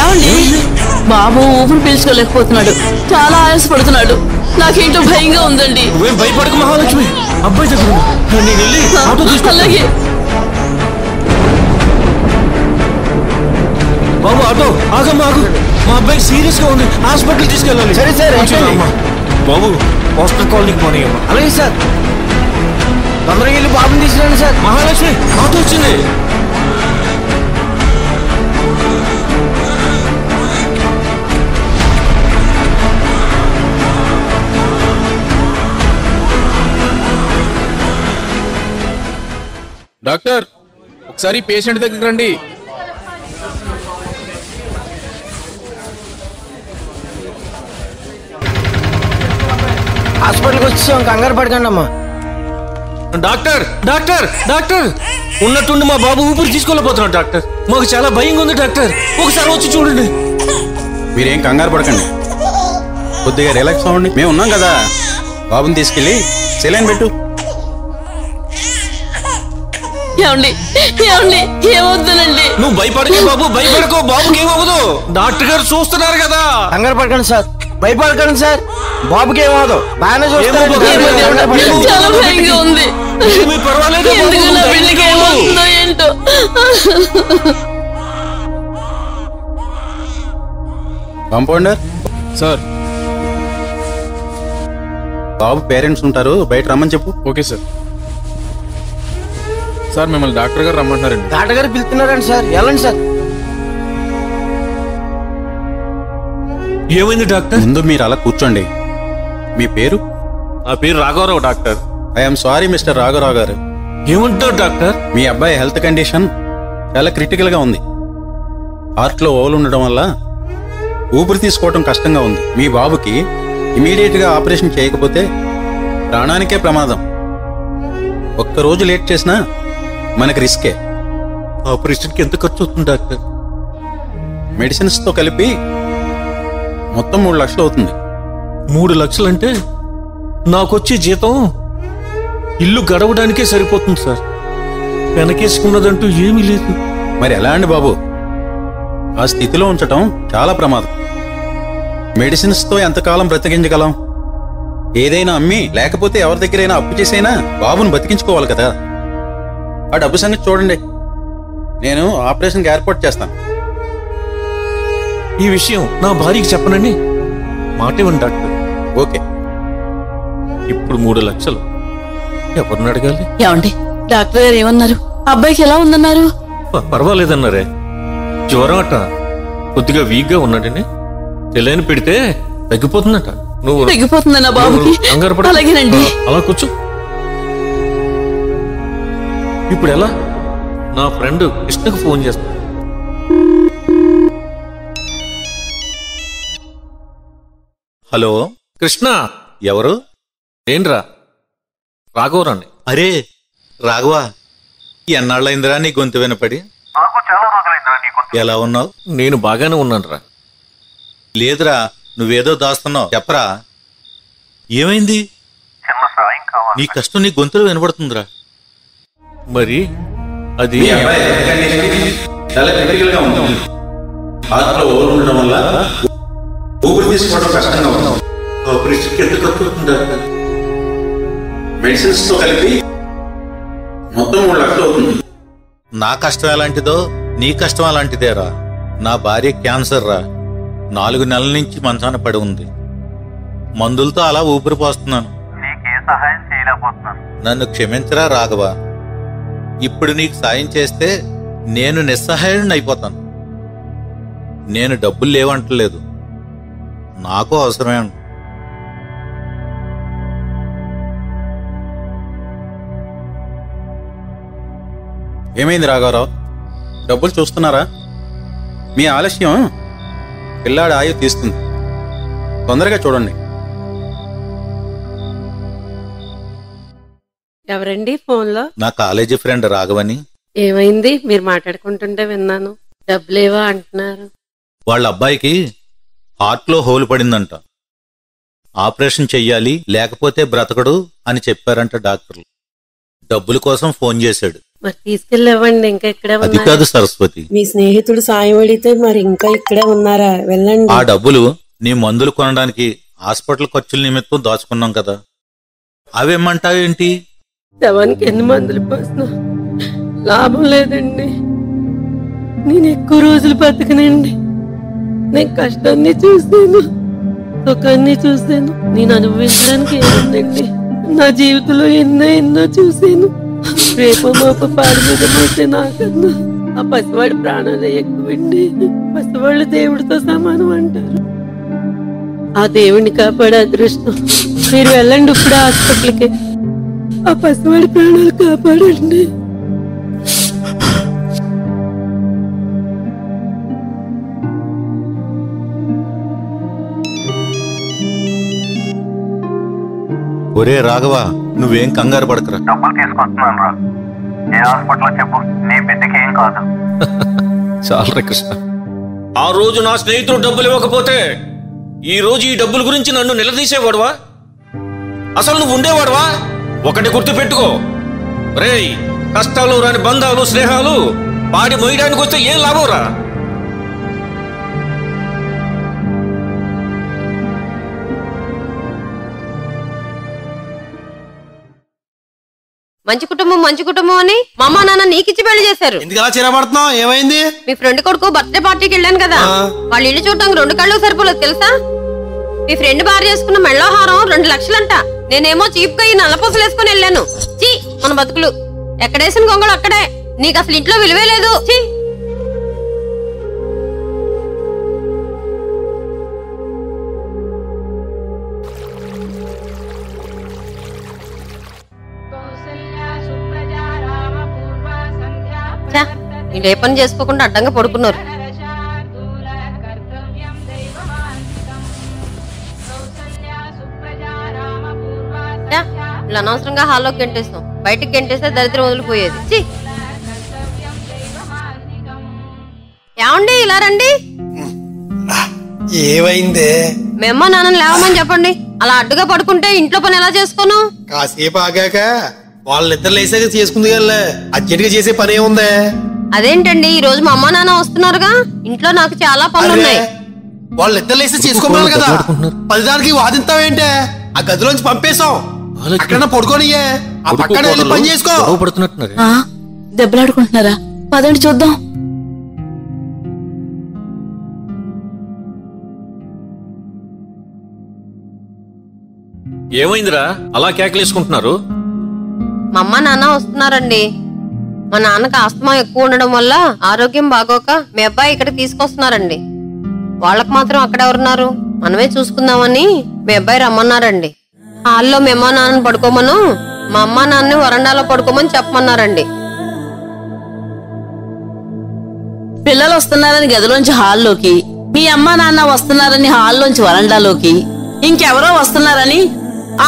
[SPEAKER 4] ఏమండి? బాబు ఊపిరి పీల్చుకోలేకపోతున్నాడు. చాలా ఆయాసపడుతున్నాడు. నాకేంటో భయంగా ఉందండి.
[SPEAKER 3] నువ్వేం భయపడకు మహాలక్ష్మి. అబ్బాయి దగ్గర నేను వెళ్ళి ఆటో తీసుకొస్తాను.
[SPEAKER 4] అలాగే
[SPEAKER 3] బాబు, ఆటో ఆగమ్మా, ఆగు. మా అబ్బాయికి సీరియస్ గా ఉంది, హాస్పిటల్ తీసుకెళ్ళాలి.
[SPEAKER 5] సరే సార్,
[SPEAKER 3] బాబు హాస్పిటల్ కాలనీకి పోనీయమ్మా.
[SPEAKER 5] అలాగే సార్, తొందరగా వెళ్ళి బాబుని తీసుకురండి సార్.
[SPEAKER 3] మహాలక్ష్మి, ఆటో వచ్చింది.
[SPEAKER 2] డాక్టర్, ఒకసారి పేషెంట్ దగ్గరికి రండి.
[SPEAKER 5] హాస్పిటల్కి వచ్చేసాం, కంగారు పడకండి అమ్మా.
[SPEAKER 3] డాక్టర్, డాక్టర్, డాక్టర్, ఉన్నట్టుండి మా బాబు ఊపిరి తీసుకోలేకపోతున్నాడు డాక్టర్. మాకు చాలా భయంగా ఉంది డాక్టర్. ఒకసారి వచ్చి చూడండి.
[SPEAKER 8] మీరేం కంగారు పడకండి, కొద్దిగా రిలాక్స్ అవ్వండి. మేము ఉన్నాం కదా. బాబుని తీసుకెళ్ళి సెలైన్ పెట్టు.
[SPEAKER 4] ఏమండి, ఏమండి, ఏమవుతుందండి?
[SPEAKER 3] నువ్వు భయపడకే బాబు, భయపడకో. బాబుకి ఏమవ్వదు. డాక్టర్ గారు చూస్తున్నారు కదా.
[SPEAKER 5] కంగారు పడకండి సార్.
[SPEAKER 9] భయపడకండి సార్, బాబుకి ఏమవదు, బాగానే
[SPEAKER 4] చాలా భయంగా ఉంది.
[SPEAKER 3] ఏమీ పర్వాలేదు బాబు,
[SPEAKER 4] ఎందుకు నా బిడ్డకి ఏమవుతుందో ఏంటో.
[SPEAKER 8] Compounder
[SPEAKER 7] sir.
[SPEAKER 8] బాబు పేరెంట్స్ ఉంటారు, బయట రమ్మని చెప్పు.
[SPEAKER 7] Okay sir. సార్ మిమ్మల్ని డాక్టర్ గారు రమ్మంటున్నారండి.
[SPEAKER 9] డాక్టర్ గారు పిలుస్తున్నారండి సార్, వెళ్ళండి సార్.
[SPEAKER 3] ఏమైంది డాక్టర్?
[SPEAKER 8] ముందు మీరు అలా కూర్చోండి. మీ పేరు?
[SPEAKER 3] నా పేరు రాఘవరావు డాక్టర్.
[SPEAKER 8] ఐఎమ్ సారీ మిస్టర్ రాఘవరావు గారు.
[SPEAKER 3] ఏమంటారు డాక్టర్?
[SPEAKER 8] మీ అబ్బాయి హెల్త్ కండిషన్ చాలా క్రిటికల్ గా ఉంది. హార్ట్ లో ఓవల్ ఉండడం వల్ల ఊపిరి తీసుకోవడం కష్టంగా ఉంది. మీ బాబుకి ఇమీడియట్ గా ఆపరేషన్ చేయకపోతే ప్రాణానికే ప్రమాదం. ఒక్కరోజు లేట్ చేసినా మనకి రిస్కే.
[SPEAKER 3] ఆపరేషన్కి ఎంత ఖర్చు అవుతుంది డాక్టర్?
[SPEAKER 8] మెడిసిన్స్ తో కలిపి మొత్తం 3 లక్షలు అవుతుంది.
[SPEAKER 3] 3 లక్షలంటే నాకొచ్చే జీతం ఇల్లు గడవడానికే సరిపోతుంది సార్. వెనకేసుకున్నదంటూ ఏమీ లేదు.
[SPEAKER 8] మరి ఎలా అండి బాబు? ఆ స్థితిలో ఉంచటం చాలా ప్రమాదం. మెడిసిన్స్ తో ఎంతకాలం బ్రతికించగలం? ఏదైనా అమ్మి లేకపోతే ఎవరి దగ్గరైనా అప్పు చేసైనా బాబును బతికించుకోవాలి కదా. ఆ డబ్బు సంగతి చూడండి, నేను ఆపరేషన్కి ఏర్పాటు చేస్తాను.
[SPEAKER 3] ఈ విషయం నా భార్యకి చెప్పనండి. మాట ఇవ్వండి డాక్టర్.
[SPEAKER 8] ఓకే.
[SPEAKER 3] ఇప్పుడు 3 లక్షలు ఎవరిని అడగాలి?
[SPEAKER 4] ఏమండి, డాక్టర్ గారు ఏమన్నారు? అబ్బాయికి ఎలా ఉందన్నారు?
[SPEAKER 3] పర్వాలేదన్నారే. జ్వరం అట, కొద్దిగా వీక్ గా ఉన్నాడని సెలైన్ పెడితే తగ్గిపోతుందట. నువ్వు
[SPEAKER 4] తగ్గిపోతుందన్నా బాబుకి?
[SPEAKER 3] కంగారు పడకు.
[SPEAKER 4] అలాగేనండి.
[SPEAKER 3] అలా కూర్చో. ఇప్పుడు ఎలా? నా ఫ్రెండ్ కృష్ణకు ఫోన్ చేస్తా.
[SPEAKER 1] హలో
[SPEAKER 3] కృష్ణ.
[SPEAKER 1] ఎవరు?
[SPEAKER 3] ఏంట్రా? రాఘవరాన్ని.
[SPEAKER 1] అరే రాఘవ, ఎన్నాళ్ళైందిరా నీ గొంతు వినపడి? ఎలా ఉన్నావు?
[SPEAKER 3] నేను బాగానే ఉన్నానురా.
[SPEAKER 1] లేదురా, నువ్వేదో దాస్తున్నావు, చెప్పరా. ఏమైంది? నీ కష్టం నీ గొంతులో వినపడుతుందిరా.
[SPEAKER 3] మరి అది
[SPEAKER 8] చాలా క్రిటికల్ గా ఉంది. హార్ట్ లో ఓవల్ ఉండడం వల్ల ఊపిరి తీసుకోవడం కష్టంగా ఉంది.
[SPEAKER 1] ఆపరేషన్కి ఎంత ఖర్చు అవుతుందా?
[SPEAKER 8] మెడిసిన్స్ తో కలిపి మొత్తం 3 లక్షలు అవుతుంది.
[SPEAKER 1] నా కష్టం ఎలాంటిదో నీ కష్టం అలాంటిదేరా. నా భార్య క్యాన్సర్ రా. 4 నెలల నుంచి మంచాన పడి ఉంది. మందులతో అలా ఊపిరి పోస్తున్నాను. నన్ను క్షమించరా రాఘవ. ఇప్పుడు నీకు సాయం చేస్తే నేను నిస్సహాయుడిని అయిపోతాను. నేను డబ్బులు లేవంటలేదు, నాకు అవసరమే.
[SPEAKER 8] ఏమైంది రాఘవరావు? డబ్బులు చూస్తున్నారా? మీ ఆలస్యం పిల్లాడి ఆయు తీస్తుంది. తొందరగా చూడండి.
[SPEAKER 10] ఎవరండి ఫోన్లో?
[SPEAKER 1] నా కాలేజీ ఫ్రెండ్ రాఘవని.
[SPEAKER 10] ఏమైంది? మీరు మాట్లాడుకుంటుంటే విన్నాను. డబ్బులేవా అంటున్నారు.
[SPEAKER 1] వాళ్ళ అబ్బాయికి హార్ట్ లో హోల్ పడిందంట. ఆపరేషన్ చెయ్యాలి, లేకపోతే బ్రతకడు అని చెప్పారంట డాక్టర్లు. డబ్బుల కోసం ఫోన్ చేశాడు.
[SPEAKER 10] మరి తీసుకెళ్ళివ్వండి. ఇంకా ఇక్కడే
[SPEAKER 1] అది కాదు సరస్వతి,
[SPEAKER 10] మీ స్నేహితుడు సాయం అడిగితే మరి ఇంకా ఇక్కడే ఉన్నారా? వెళ్ళండి.
[SPEAKER 1] ఆ డబ్బులు నీ మందులు కొనడానికి హాస్పిటల్ ఖర్చుల నిమిత్తం దాచుకున్నాం కదా, అవేమంటావేంటి?
[SPEAKER 10] శవానికి ఎన్ని మందులు పోసినా లాభం లేదండి. నేను ఎక్కువ రోజులు బతకనండి. నేను కష్టాన్ని చూసాను, సుఖాన్ని చూసాను. నేను అనుభవించడానికి ఏముందండి? నా జీవితంలో ఎన్నో చూసాను. రేపు మాప పాడి మీద పోతే నాకన్నా ఆ పసివాడి ప్రాణాలే ఎక్కువండి. పసివాళ్ళు దేవుడితో సమానం అంటారు. ఆ దేవుడిని కాపాడే అదృష్టం. మీరు వెళ్ళండి ఇప్పుడు హాస్పిటల్కి. ఆ పసివాడి ప్రాణాలు కాపాడండి.
[SPEAKER 1] ఒరే రాఘవ, నువ్వేం కంగారు పడకరా.
[SPEAKER 11] డబ్బులు తీసుకొస్తున్నాను రా. ఏ హాస్పిటల్ చెప్పు, నీ బిడ్డకి ఏం కాదు.
[SPEAKER 3] చాలరా కృష్ణ. ఆ రోజు నా స్నేహితుడు డబ్బులు ఇవ్వకపోతే ఈ రోజు ఈ డబ్బుల గురించి నన్ను నిలదీసేవాడువా? అసలు నువ్వు ఉండేవాడువా? ఒకటి గుర్తు పెట్టుకో రేయ్, కష్టాలు రాని బంధాలు స్నేహాలు పాడి మొయ్యడానికి వస్తే ఏం లాభం రా?
[SPEAKER 6] మంచి కుటుంబం అని మా అమ్మ నాన్న నీకిచ్చి పెళ్లి చేశారు.
[SPEAKER 5] ఎందుకు అలా చిరపడుతున్నావు? ఏమైంది?
[SPEAKER 6] మీ ఫ్రెండ్ కొడుకు బర్త్డే పార్టీకి వెళ్ళాను కదా, వాళ్ళ ఇల్లు చూడటానికి 2 కళ్ళు సరిపోలేదు తెలుసా. మీ ఫ్రెండ్ భార్య చేసుకున్న మెళ్ళోహారం 2 లక్షలంట. నేనేమో చీప్ గా ఈ నల్లపూసలు వేసుకుని వెళ్ళాను. చీ మన బతుకులు, ఎక్కడేసిన గొంగళం అక్కడే. నీకు అసలు ఇంట్లో విలువే లేదు. చీ. వీళ్ళు ఏ పని చేసుకోకుండా అడ్డంగా పడుకున్నారు. వీళ్ళు అనవసరంగా హాల్లోకి గెంటేస్తాం, బయటికి గెంటేస్తే దరిద్రం వదిలిపోయేది. ఏమండి ఇలా రండి.
[SPEAKER 5] ఏమైందే?
[SPEAKER 6] మేమ్మ నాన్న లేవమని చెప్పండి. అలా అడ్డుగా పడుకుంటే ఇంట్లో పని ఎలా చేసుకోను?
[SPEAKER 5] కాసేపు ఆగాక వాళ్ళిద్దరు లేసాక చేసుకుంది కదా, అర్జెంట్ గా చేసే పని ఏముందే?
[SPEAKER 6] అదేంటండి ఈ రోజు మా అమ్మ నాన్న వస్తున్నారుగా, ఇంట్లో నాకు చాలా పనులున్నాయి.
[SPEAKER 5] వాళ్ళిద్దరు లేసే చేసుకోవాలి కదా, 10 దానికి వాదిస్తావేంటే? ఆ గదిలోంచి పంపేశాం, అక్కడ పడుకోనియే, ఆ పక్కన వెళ్ళి పని చేసుకో.
[SPEAKER 4] దెబ్బలాడుకుంటున్నారా? పదండి చూద్దాం.
[SPEAKER 3] ఏమైందిరా అలా కేకలేసుకుంటున్నారు?
[SPEAKER 6] మా అమ్మ నాన్న వస్తున్నారండి. మా నాన్నకి ఆస్తమా ఎక్కువ ఉండడం వల్ల ఆరోగ్యం బాగోక మీ అబ్బాయి ఇక్కడికి తీసుకొస్తున్నారండి. వాళ్ళకి మాత్రం అక్కడ ఎవరున్నారు, మనమే చూసుకుందామని మీ అబ్బాయి రమ్మన్నారండి. హాల్లో మీ అమ్మ నాన్నని పడుకోమను, మా అమ్మ నాన్నని వరండాలో పడుకోమని చెప్పమన్నారండి.
[SPEAKER 4] పిల్లలు వస్తున్నారని గదిలోంచి హాల్లోకి, మీ అమ్మ నాన్న వస్తున్నారని హాల్లోంచి వరండాలోకి, ఇంకెవరో వస్తున్నారని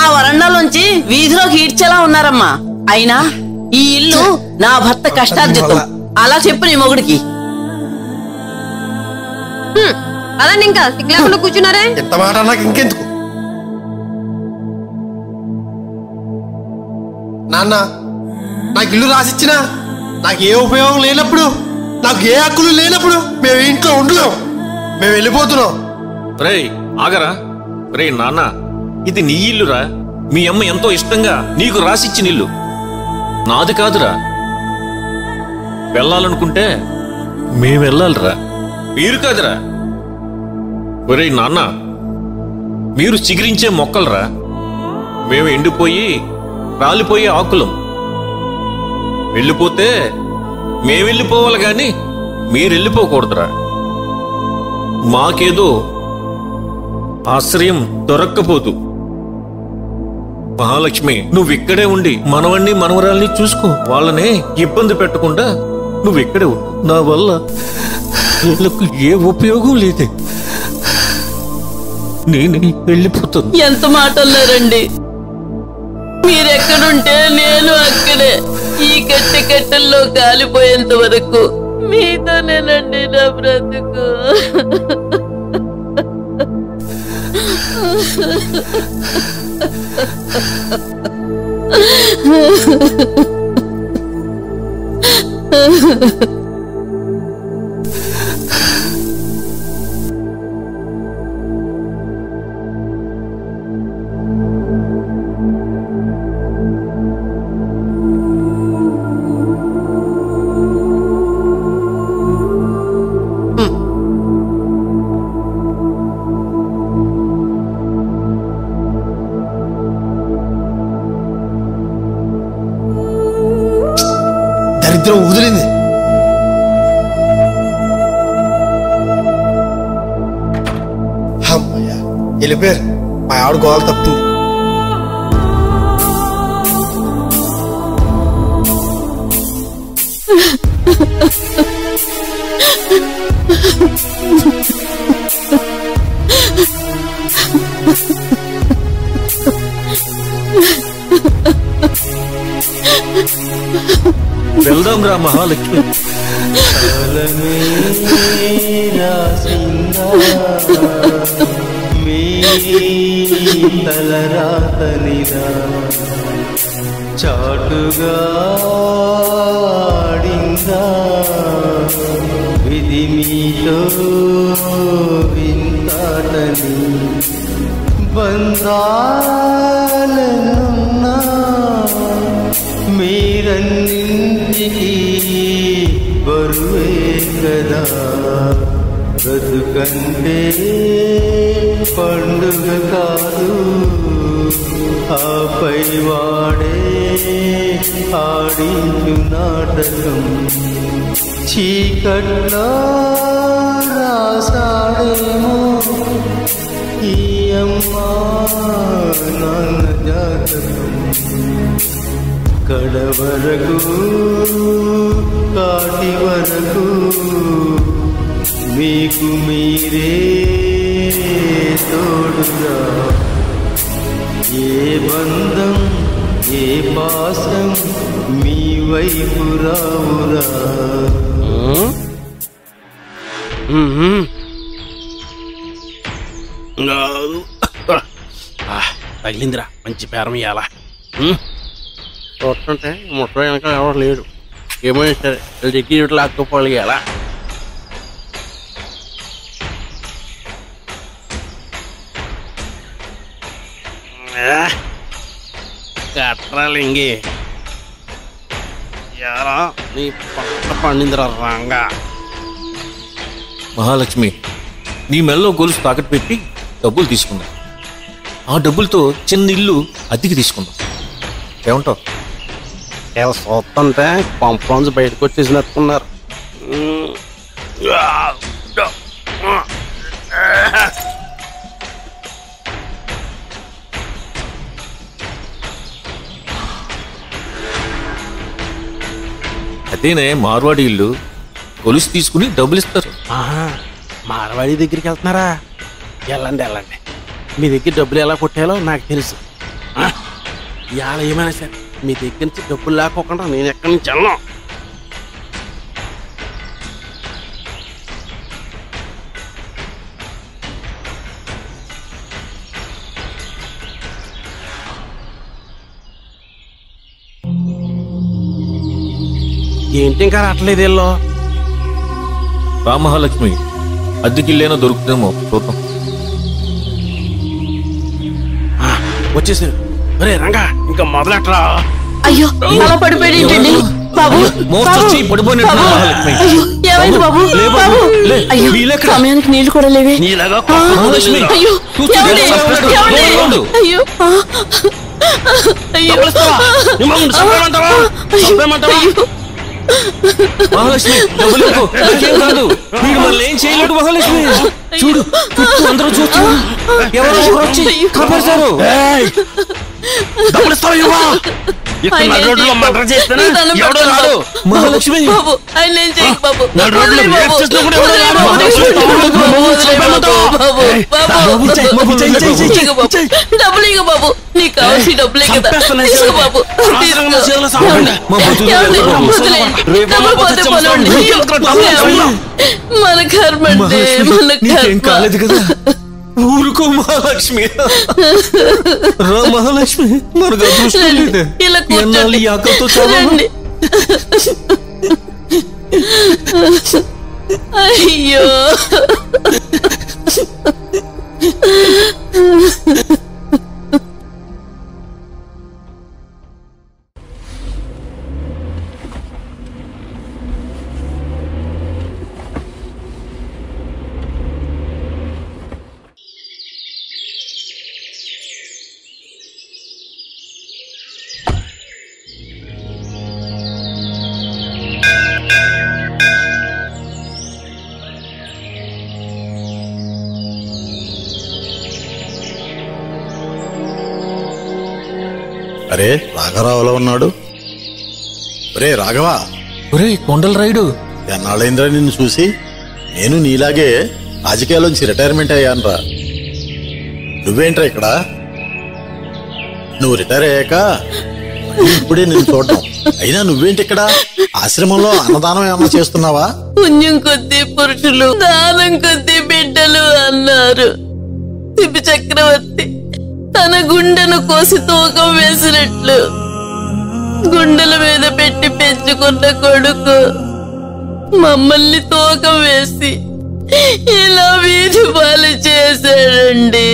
[SPEAKER 4] ఆ వరండాలోంచి వీధిలోకి ఈడ్చేలా ఉన్నారమ్మా. అయినా ఈ ఇల్లు నా భర్త కష్టార్జితం, అలా చెప్పు నీ మొగుడికి.
[SPEAKER 6] అదండి ఇంకా సిగ్గులేకుండా కూర్చున్నారే.
[SPEAKER 5] ఎంత మాట నాకు ఇంకెందుకు? నాన్న నాకు ఇల్లు రాసిచ్చినా నాకు ఏ ఉపయోగం లేనప్పుడు, నాకు ఏ హక్కులు లేనప్పుడు మేము ఇంట్లో ఉండలేం, మేము వెళ్ళిపోతున్నాం.
[SPEAKER 3] రేయ్ ఆగరా. రే నాన్న, ఇది నీ ఇల్లురా. మీ అమ్మ ఎంతో ఇష్టంగా నీకు రాసిచ్చిన ఇల్లు, నాది కాదురా. వెళ్ళాలనుకుంటే మేము వెళ్ళాలిరా, మీరు కాదురా. ఒరే నాన్న, మీరు చిగిరించే మొక్కలరా, మేము ఎండిపోయి రాలిపోయే ఆకులం. వెళ్ళిపోతే మేము వెళ్ళిపోవాలి గాని మీరు వెళ్ళిపోకూడదురా. మాకేదో ఆశ్రయం దొరక్కపోదు. మహాలక్ష్మి, నువ్వు ఇక్కడే ఉండి మనవణ్ణి మనవరాల్ని చూసుకో, వాళ్ళనే ఇబ్బంది పెట్టకుండా నువ్వు ఇక్కడే ఉండు. నా వల్ల వీళ్ళకు ఏ ఉపయోగం లేదే, నేను వెళ్ళిపోతాను.
[SPEAKER 4] ఎంత మాటన్నారండి. మీరెక్కడుంటే నేను అక్కడే. ఈ కట్టెల్లో కాలిపోయేంత వరకు మీతోనేనండి నా బ్రతుకు.
[SPEAKER 5] దరిద్రం వదిలింది. అమ్మయ్యా వెళ్ళిపోయారు, మా ఆవిడ గోల తప్పుతుంది.
[SPEAKER 3] వెళ్దాం రా మహాలక్ష్మి.
[SPEAKER 12] తలరాతనిరా చాటుగా విధి మీతో వింతాటని బంధాలనున్నా మీరన్నింటికి బరువే కదా బ్రతుకంటే పండుగ కాదు ఆపై వాడే ఆడించు నాటకం చీకట్లో రాసాడేమో ఈ అమ్మా నాన్న జాతకం కడవరకు కాటి వరకు మీకు మీరే తోడుగా ఏ బంధం ఏ పాసం మీ వైపు రావురా
[SPEAKER 13] తగిలిందిరా మంచి పేరం ఇయ్యాలా చూస్తుంటే ముట్ట వెనక ఎవరు లేడు ఏమైనా సరే దగ్గర లాక్కోపోవాలి ఇయ్యాలా కట్రాలింగి ఎలా నీ పట్ట పండిందిరా రంగా
[SPEAKER 3] మహాలక్ష్మి నీ మెల్లో గొలుసు తాకట్టు పెట్టి డబ్బులు తీసుకుందాం. ఆ డబ్బులతో చిన్న ఇల్లు అద్దెకి తీసుకుందాం. ఏమంటావు?
[SPEAKER 13] ఇలా చూస్తుంటే పంపలోంచి బయటకు వచ్చేసినట్టున్నారు.
[SPEAKER 3] అదేనే మార్వాడి ఇల్లు. గొలుసు తీసుకుని డబ్బులు ఇస్తారు.
[SPEAKER 13] మార్వాడి దగ్గరికి వెళ్తున్నారా? వెళ్ళండి వెళ్ళండి. మీ దగ్గర డబ్బులు ఎలా కొట్టాలో నాకు తెలుసు. ఇవాళ ఏమైనా సరే మీ దగ్గర నుంచి డబ్బులు లేకోకుండా నేను ఎక్కడి నుంచి వెళ్ళను. ఏంటి ఇంకా రావట్లేదు వీళ్ళు?
[SPEAKER 3] రామహాలక్ష్మి అద్దెకిల్లేనో దొరుకుతుందేమో చూద్దాం.
[SPEAKER 13] వచ్చేసారు. అరే రంగా ఇంకా మొదలెట్రా.
[SPEAKER 4] అయ్యో అలా పడిపోయింది బాబు. ఏమైంది బాబు? అయ్యో సమయానికి నీళ్లు కూడా లేవే. అయ్యో
[SPEAKER 3] మహాలక్ష్మి డబ్బులు కాదు, మీరు మళ్ళీ ఏం చేయలేడు. మహాలక్ష్మి చూడు, చుట్టూ అందరూ చూస్తారు. ఎవరో వచ్చి కాపాడతారు. మహాలక్ష్మి
[SPEAKER 4] డబ్బులు ఇక బాబు, నీకు కావాల్సిన డబ్బులే కదా. బాబు మన కర్మ
[SPEAKER 3] కాలేదు కదా. ఊరుకో మహాలక్ష్మి. రా మహాలక్ష్మి, మనకు అదృష్టం లేదు. ఎన్నాళ్ళు ఈ ఆకలితో చావాలి.
[SPEAKER 4] అయ్యో
[SPEAKER 1] అరే రాఘవరావులో ఉన్నాడు. ఒరే రాఘవా.
[SPEAKER 3] ఒరే కొండల రైడు.
[SPEAKER 1] ఎన్నాళ్ళైందిరా నిన్ను చూసి. నేను నీలాగే రాజకీయాల్లోంచి రిటైర్మెంట్ అయ్యానురా. నువ్వేంట్రా ఇక్కడ? నువ్వు రిటైర్ అయ్యాక ఇప్పుడే నేను చూడటం. అయినా నువ్వేంటి ఇక్కడ? ఆశ్రమంలో అన్నదానం ఏమన్నా చేస్తున్నావా?
[SPEAKER 4] పుణ్యం కొద్దీ పురుషులు, దానం కొద్దీ బిడ్డలు అన్నారు. తిప్పి చక్రవర్తి తన గుండెను కోసి తూకం వేసినట్లు గుండెల మీద పెట్టి పెంచుకున్న కొడుకు మమ్మల్ని తూకం వేసి ఇలా వీధి పాలు చేశాడండి.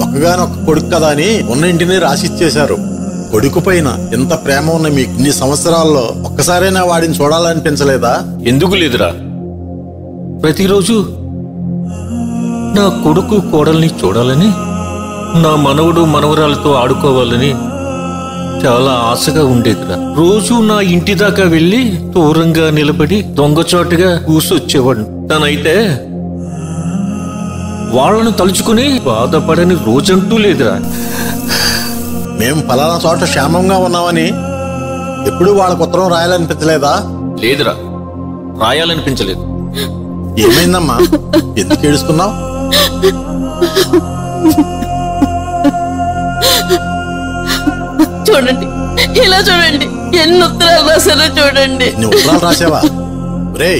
[SPEAKER 1] ఒక్కగానొక్క కొడుకు కదా అని ఉన్న ఇంటిని రాసిచ్చేశారు. కొడుకు పైన ఎంత ప్రేమ ఉన్న మీకు ఇన్ని సంవత్సరాల్లో ఒక్కసారైనా వాడిని చూడాలనిపించలేదా?
[SPEAKER 3] ఎందుకు లేదురా? ప్రతిరోజు నా కొడుకు కోడల్ని చూడాలని, నా మనవడు మనవరాలతో ఆడుకోవాలని చాలా ఆశగా ఉండేదిరా. రోజు నా ఇంటి దాకా వెళ్లి దూరంగా నిలబడి దొంగచోటుగా కూసొచ్చేవాడు. తనైతే వాళ్ళను తలుచుకుని బాధపడని రోజంటూ లేదురా.
[SPEAKER 1] మేము పలానా చోట క్షేమంగా ఉన్నామని ఎప్పుడు వాళ్ళకు ఉత్తరం రాయాలనిపించలేదా?
[SPEAKER 3] లేదురా, రాయాలనిపించలేదు.
[SPEAKER 1] ఏమైందమ్మా? ఎందుకు ఏడుస్తున్నావు?
[SPEAKER 4] చూడండి, ఇలా చూడండి, ఎన్ని ఉత్తరాలు రాశారో చూడండి.
[SPEAKER 1] నువ్వు ఉత్తరాలు రాసావా? రే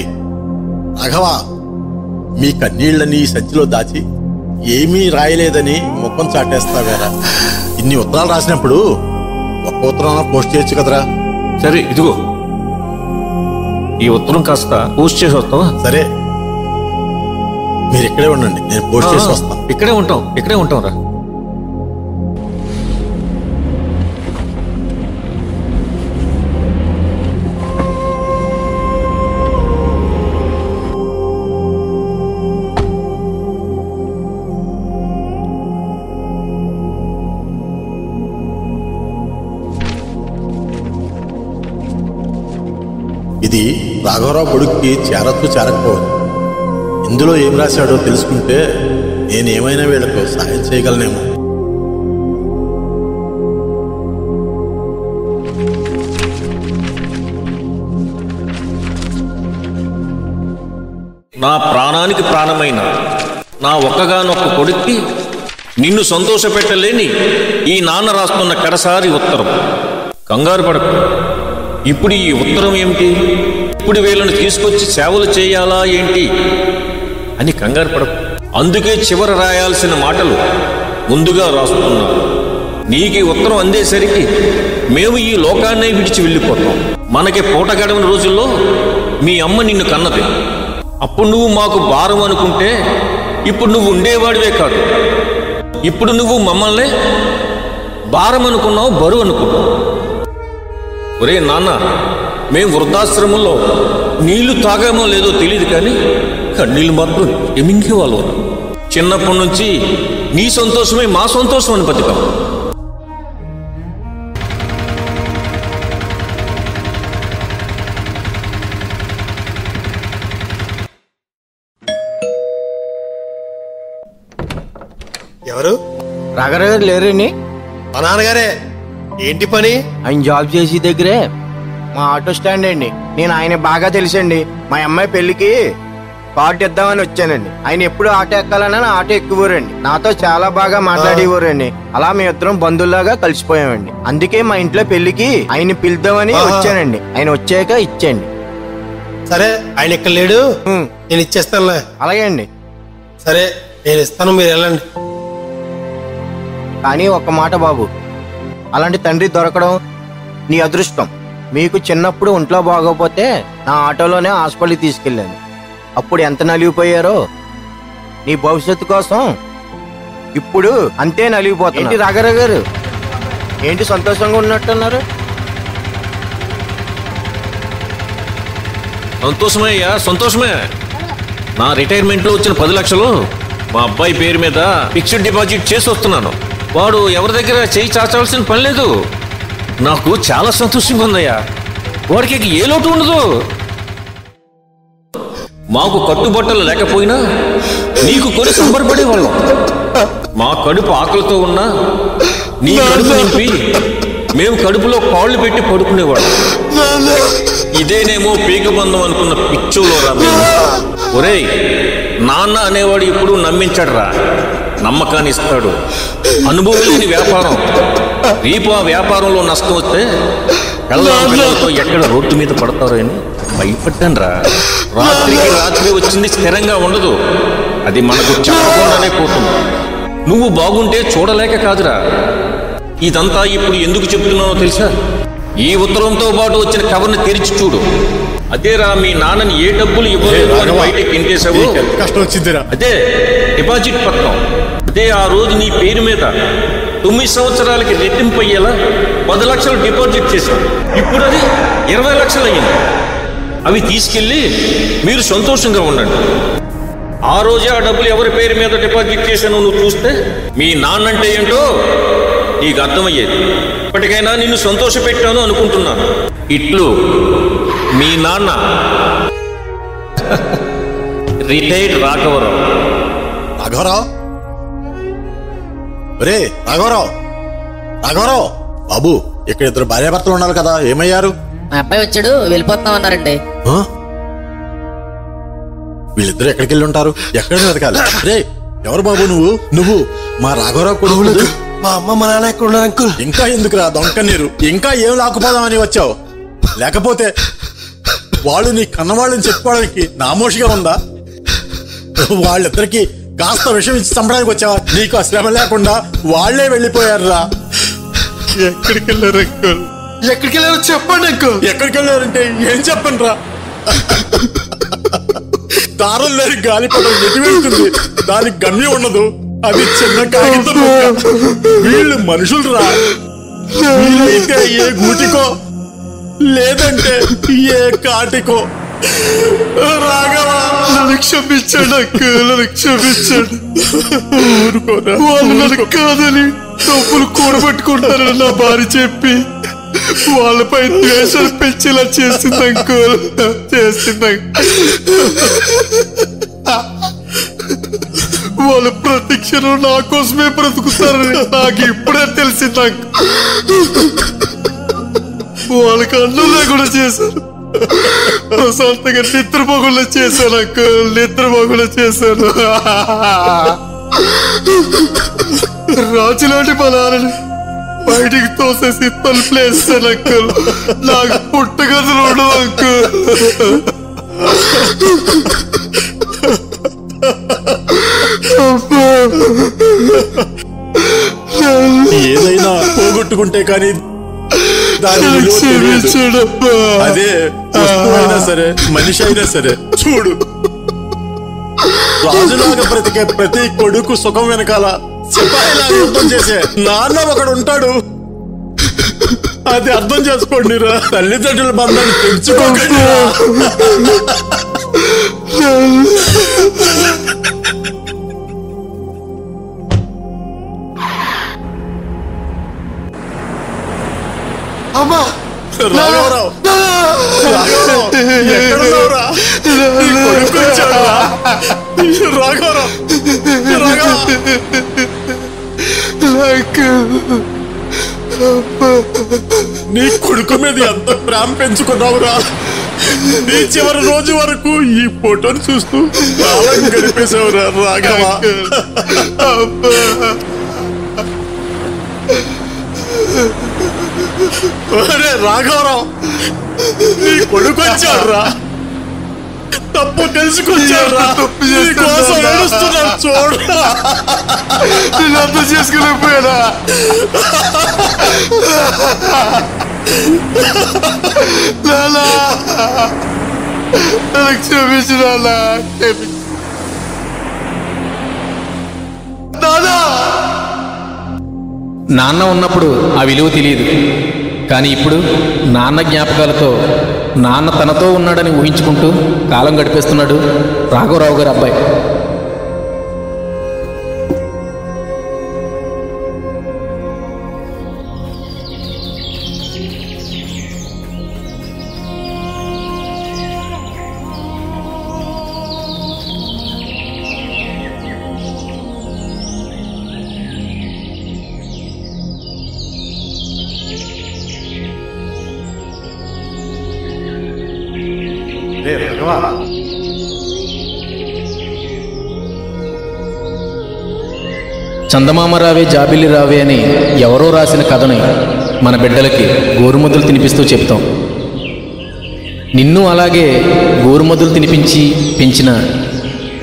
[SPEAKER 1] రాఘవా, మీ కన్నీళ్ళని సంచిలో దాచి ఏమీ రాయలేదని ముఖం చాటేస్తావేరా. ఇన్ని ఉత్తరాలు రాసినప్పుడు ఒక్క ఉత్తరం పోస్ట్ చేయొచ్చు కదరా.
[SPEAKER 3] సరే ఇదిగో ఈ ఉత్తరం కాస్త పోస్ట్ చేసి వస్తావా?
[SPEAKER 1] సరే, మీరు ఇక్కడే ఉండండి, నేను పోస్ట్ చేసి వస్తాను.
[SPEAKER 3] ఇక్కడే ఉంటాం రా.
[SPEAKER 1] ఇది రాఘవరావు కొడుక్కి చేరొచ్చు చేరకపోవచ్చు. ఇందులో ఏం రాశాడో తెలుసుకుంటే నేనేమైనా వీళ్ళకు సహాయం చేయగలనేమో.
[SPEAKER 3] నా ప్రాణానికి ప్రాణమైన నా ఒక్కగానొక్క కొడుక్కి నిన్ను సంతోషపెట్టలేని ఈ నాన్న రాస్తున్న కడసారి ఉత్తరం. కంగారు పడకు. ఇప్పుడు ఈ ఉత్తరం ఏమిటి? ఇప్పుడు వీళ్ళని తీసుకొచ్చి సేవలు చేయాలా ఏంటి అని కంగారు పడకు. అందుకే చివర రాయాల్సిన మాటలు ముందుగా రాస్తున్నా. నీకు ఈ ఉత్తరం అందేసరికి మేము ఈ లోకాన్నే విడిచి వెళ్ళిపోతాం. మనకి పూట గడవని రోజుల్లో మీ అమ్మ నిన్ను కన్నది. అప్పుడు నువ్వు మాకు భారం అనుకుంటే ఇప్పుడు నువ్వు ఉండేవాడివే కాదు. ఇప్పుడు నువ్వు మమ్మల్ని భారం అనుకున్నావు, బరువు అనుకున్నావు. ఒరే నాన్న, మేం వృద్ధాశ్రమంలో నీళ్లు తాగామో లేదో తెలియదు కానీ కన్నీళ్ళు మాత్రం ఎమింగే వాళ్ళు. చిన్నప్పటి నుంచి నీ సంతోషమే మా సంతోషం అని బతికాం.
[SPEAKER 5] ఎవరు?
[SPEAKER 9] రాఘరావు గారు లేరండి?
[SPEAKER 5] మా నాన్నగారే. ఏంటి పని?
[SPEAKER 9] ఆయన జాబ్ చేసి దగ్గరే మా ఆటో స్టాండ్ అండి. నేను ఆయన బాగా తెలుసండి. మా అమ్మాయి పెళ్లికి కార్డు ఇద్దామని వచ్చానండి. ఆయన ఎప్పుడు ఆటో ఎక్కాలన్నా ఆటో ఎక్కువరండి. నాతో చాలా బాగా మాట్లాడేవారండి. అలా మీ ఇద్దరం బంధువులాగా కలిసిపోయామండి. అందుకే మా ఇంట్లో పెళ్లికి ఆయన పిలుద్దామని వచ్చానండి. ఆయన వచ్చాక ఇచ్చేయండి.
[SPEAKER 5] సరే, ఆయన ఇక్కడ లేడు, నేను ఇచ్చేస్తానులే.
[SPEAKER 9] అలాగే అండి.
[SPEAKER 5] సరే, నేను ఇస్తాను, మీరు వెళ్ళండి.
[SPEAKER 9] కానీ ఒక్క మాట బాబు, అలాంటి తండ్రి దొరకడం నీ అదృష్టం. మీకు చిన్నప్పుడు ఒంట్లో బాగోపోతే నా ఆటోలోనే హాస్పిటల్కి తీసుకెళ్ళాను. అప్పుడు ఎంత నలిగిపోయారో. నీ భవిష్యత్తు కోసం ఇప్పుడు అంతే నలిగిపోతుంది. ఏంటి రాఘరావు గారు, ఏంటి సంతోషంగా ఉన్నట్టున్నారు?
[SPEAKER 3] సంతోషమే అయ్యా, సంతోషమే. నా రిటైర్మెంట్లో వచ్చిన 10 లక్షలు మా అబ్బాయి పేరు మీద ఫిక్స్డ్ డిపాజిట్ చేసి వస్తున్నాను. వాడు ఎవరి దగ్గర చేయి చాచాల్సిన పని లేదు. నాకు చాలా సంతోషంగా ఉందయ్యా. వాడికి ఏ లోటు ఉండదు. మాకు కట్టుబట్టలు లేకపోయినా నీకు కొని సంబరపడేవాళ్ళం. మా కడుపు ఆకలితో ఉన్నా నీ కడుపు నింపి మేము కడుపులో కాళ్ళు పెట్టి పడుకునేవాళ్ళం. ఇదేనేమో పీకబంధం అనుకున్న పిచ్చోలో రా. ఒరేయ్, నాన్న అనేవాడు ఇప్పుడు నమ్మించాడురా. నమ్మకాన్ని ఇస్తాడు. అనుభవం లేని వ్యాపారం. రేపు ఆ వ్యాపారంలో నష్టం వస్తే పిల్లలతో ఎక్కడ రోడ్డు మీద పడతారో అని భయపడ్డాను రా. రాత్రికి రాత్రి వచ్చింది స్థిరంగా ఉండదు. అది మనకు చెప్పకుండానే పోతుంది. నువ్వు బాగుంటే చూడలేక కాదురా. ఇదంతా ఇప్పుడు ఎందుకు చెప్తున్నానో తెలుసా? ఈ ఉత్తరంతో పాటు వచ్చిన కవర్ని తెరిచి చూడు. అదేరా మీ నాన్నని ఏ డబ్బులు ఇవ్వలేదు అని బయటకి ఇంటేసావు.
[SPEAKER 1] కష్టం వచ్చిందిరా.
[SPEAKER 3] అదే డిపాజిట్ పత్రం. అదే ఆ రోజు నీ పేరు మీద 9 సంవత్సరాలకి రెట్టింపు అయ్యేలా 10 లక్షలు డిపాజిట్ చేశాను. ఇప్పుడు అది 20 లక్షలు అయ్యింది. అవి తీసుకెళ్ళి మీరు సంతోషంగా ఉండండి. ఆ రోజే ఆ డబ్బులు ఎవరి పేరు మీద డిపాజిట్ చేశానో నువ్వు చూస్తే మీ నాన్నంటే ఏంటో నీకు అర్థమయ్యేది. ఇప్పటికైనా నిన్ను సంతోష పెట్టాను అనుకుంటున్నాను. ఇట్లు మీ నాన్న రిటైర్డ్ రాఘవరావు.
[SPEAKER 1] రాఘవరావు రే రాఘవరావు రాఘవరావు బాబు, ఇక్కడ 2 భార్యాభర్తలు ఉన్నారు కదా, ఏమయ్యారు?
[SPEAKER 14] మా అబ్బాయి వచ్చాడు, వెళ్ళిపోతున్నాం అన్నారండి.
[SPEAKER 1] వీళ్ళిద్దరు ఎక్కడికి వెళ్ళి ఉంటారు? ఎక్కడ వెతకాలి? రే ఎవరు బాబు నువ్వు మా రాఘవరావు కొడుకు.
[SPEAKER 5] మా అమ్మ మా నాన్న ఎక్కడ ఉన్నారు అంకుల్?
[SPEAKER 1] ఇంకా ఎందుకురా దొంక నీరు? ఇంకా ఏం లాక్కుపోదామని వచ్చావు? లేకపోతే వాళ్ళు నీ కన్నవాళ్ళని చెప్పుకోవడానికి నామోషిగా ఉందా? వాళ్ళిద్దరికి కాస్త విషయం ఇచ్చి చంపడానికి వచ్చావా? నీకు ఆ శ్రమ లేకుండా వాళ్లే వెళ్ళిపోయారురా.
[SPEAKER 7] ఎక్కడికి వెళ్ళారు అంకుల్?
[SPEAKER 5] ఎక్కడికి వెళ్ళారో చెప్పండి అంకుల్.
[SPEAKER 1] ఎక్కడికి వెళ్ళారంటే ఏం చెప్పండి రా? దారం లేని గాలిపటం ఎటు వెళ్తుంది, దానికి గమ్యం ఉండదు. అది చిన్న కాగితం. వీళ్ళు మనుషులు రా. వీలైతే ఏ గూటికో లేదంటే ఏ కాటికో. రాఘవా
[SPEAKER 7] నన్ను క్షమించండి అంకుల్, నన్ను క్షమించండి. వాళ్ళు నన్ను కాదని డబ్బులు కూడబెట్టుకుంటారని నా భార్య చెప్పి వాళ్ళపై ద్వేషాలు పెంచేలా చేసింది అంకుల్, చేసింది. వాళ్ళు ప్రతి క్షణం నా కోసమే బ్రతుకుతారని నాకు ఇప్పుడే తెలిసింది అంకుల్. వాళ్ళకి అన్నం లేకుండా చేశారు, ప్రశాంతంగా నిద్రపోకుండా చేశాను అంకుల్, నిద్రపోకుండా చేశాను. రాజులాంటి మా నాన్నని బయటికి తోసేసి తలుపులేస్తాను అంకుల్. నాకు పుట్టగదులు ఉండవు అంకుల్.
[SPEAKER 1] ఏదైనా పోగొట్టుకుంటే కానీ దాని విలువ తెలియదు. అదే వస్తువైనా సరే మనిషి అయినా సరే. చూడు, రాజులాగా బ్రతికే ప్రతి కొడుకు సుఖం వెనకాల సిపాయిలాగా యుద్ధం చేసే నాన్న ఒకడు ఉంటాడు. అది అర్థం చేసుకోండి రా. తల్లిదండ్రుల బంధాన్ని తెంచుకోకండి.
[SPEAKER 5] అమ్మా
[SPEAKER 1] రాఘవరావు, రాఘవరావు ఎక్కడున్నావురా? నీ కొడుకు వచ్చాడురా. రాఘవరావు, నీ కొడుకు మీద ఎంత ప్రేమ పెంచుకున్నావురా. నీ చివరి రోజు వరకు ఈ ఫోటోని చూస్తూ కాలం గడిపేశావురా రాఘవ. అరే రాఘవరావు, నీ కొడుకు వచ్చాడురా. తప్పు తెలుసుకొచ్చాడురా. నీ కోసం ఏడుస్తున్నాడు చూడరా.
[SPEAKER 7] నేను అర్థం చేసుకోలేకపోయానా? నానా నన్ను క్షమించు నానా, క్షమించు నానా.
[SPEAKER 2] నాన్న ఉన్నప్పుడు ఆ విలువ తెలియదు, కానీ ఇప్పుడు నాన్న జ్ఞాపకాలతో నాన్న తనతో ఉన్నాడని ఊహించుకుంటూ కాలం గడిపేస్తున్నాడు రాఘవరావు గారి అబ్బాయి. చందమామ రావే జాబిల్లి రావే అని ఎవరో రాసిన కథని మన బిడ్డలకి గోరుముద్దలు తినిపిస్తూ చెప్తాం. నిన్ను అలాగే గోరుముద్దలు తినిపించి పెంచిన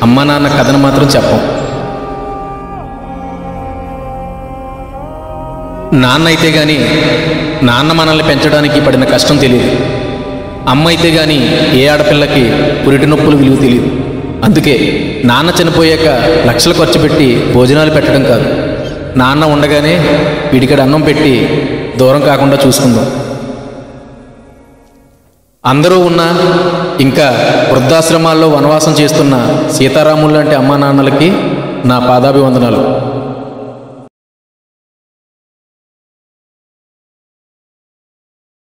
[SPEAKER 2] అమ్మా నాన్న కథను మాత్రం చెప్పం. నాన్న అయితే గాని నాన్న మనల్ని పెంచడానికి పడిన కష్టం తెలియదు. అమ్మ అయితే గాని ఏ ఆడపిల్లకి పురిటి నొప్పులు విలువ తెలియదు. అందుకే నాన్న చనిపోయాక లక్షలు ఖర్చు పెట్టి భోజనాలు పెట్టడం కాదు, నాన్న ఉండగానే వీడికడ అన్నం పెట్టి దూరం కాకుండా చూసుకుందాం. అందరూ ఉన్నా ఇంకా వృద్ధాశ్రమాల్లో వనవాసం చేస్తున్న సీతారాములు లాంటి అమ్మా నాన్నలకి నా పాదాభివందనాలు.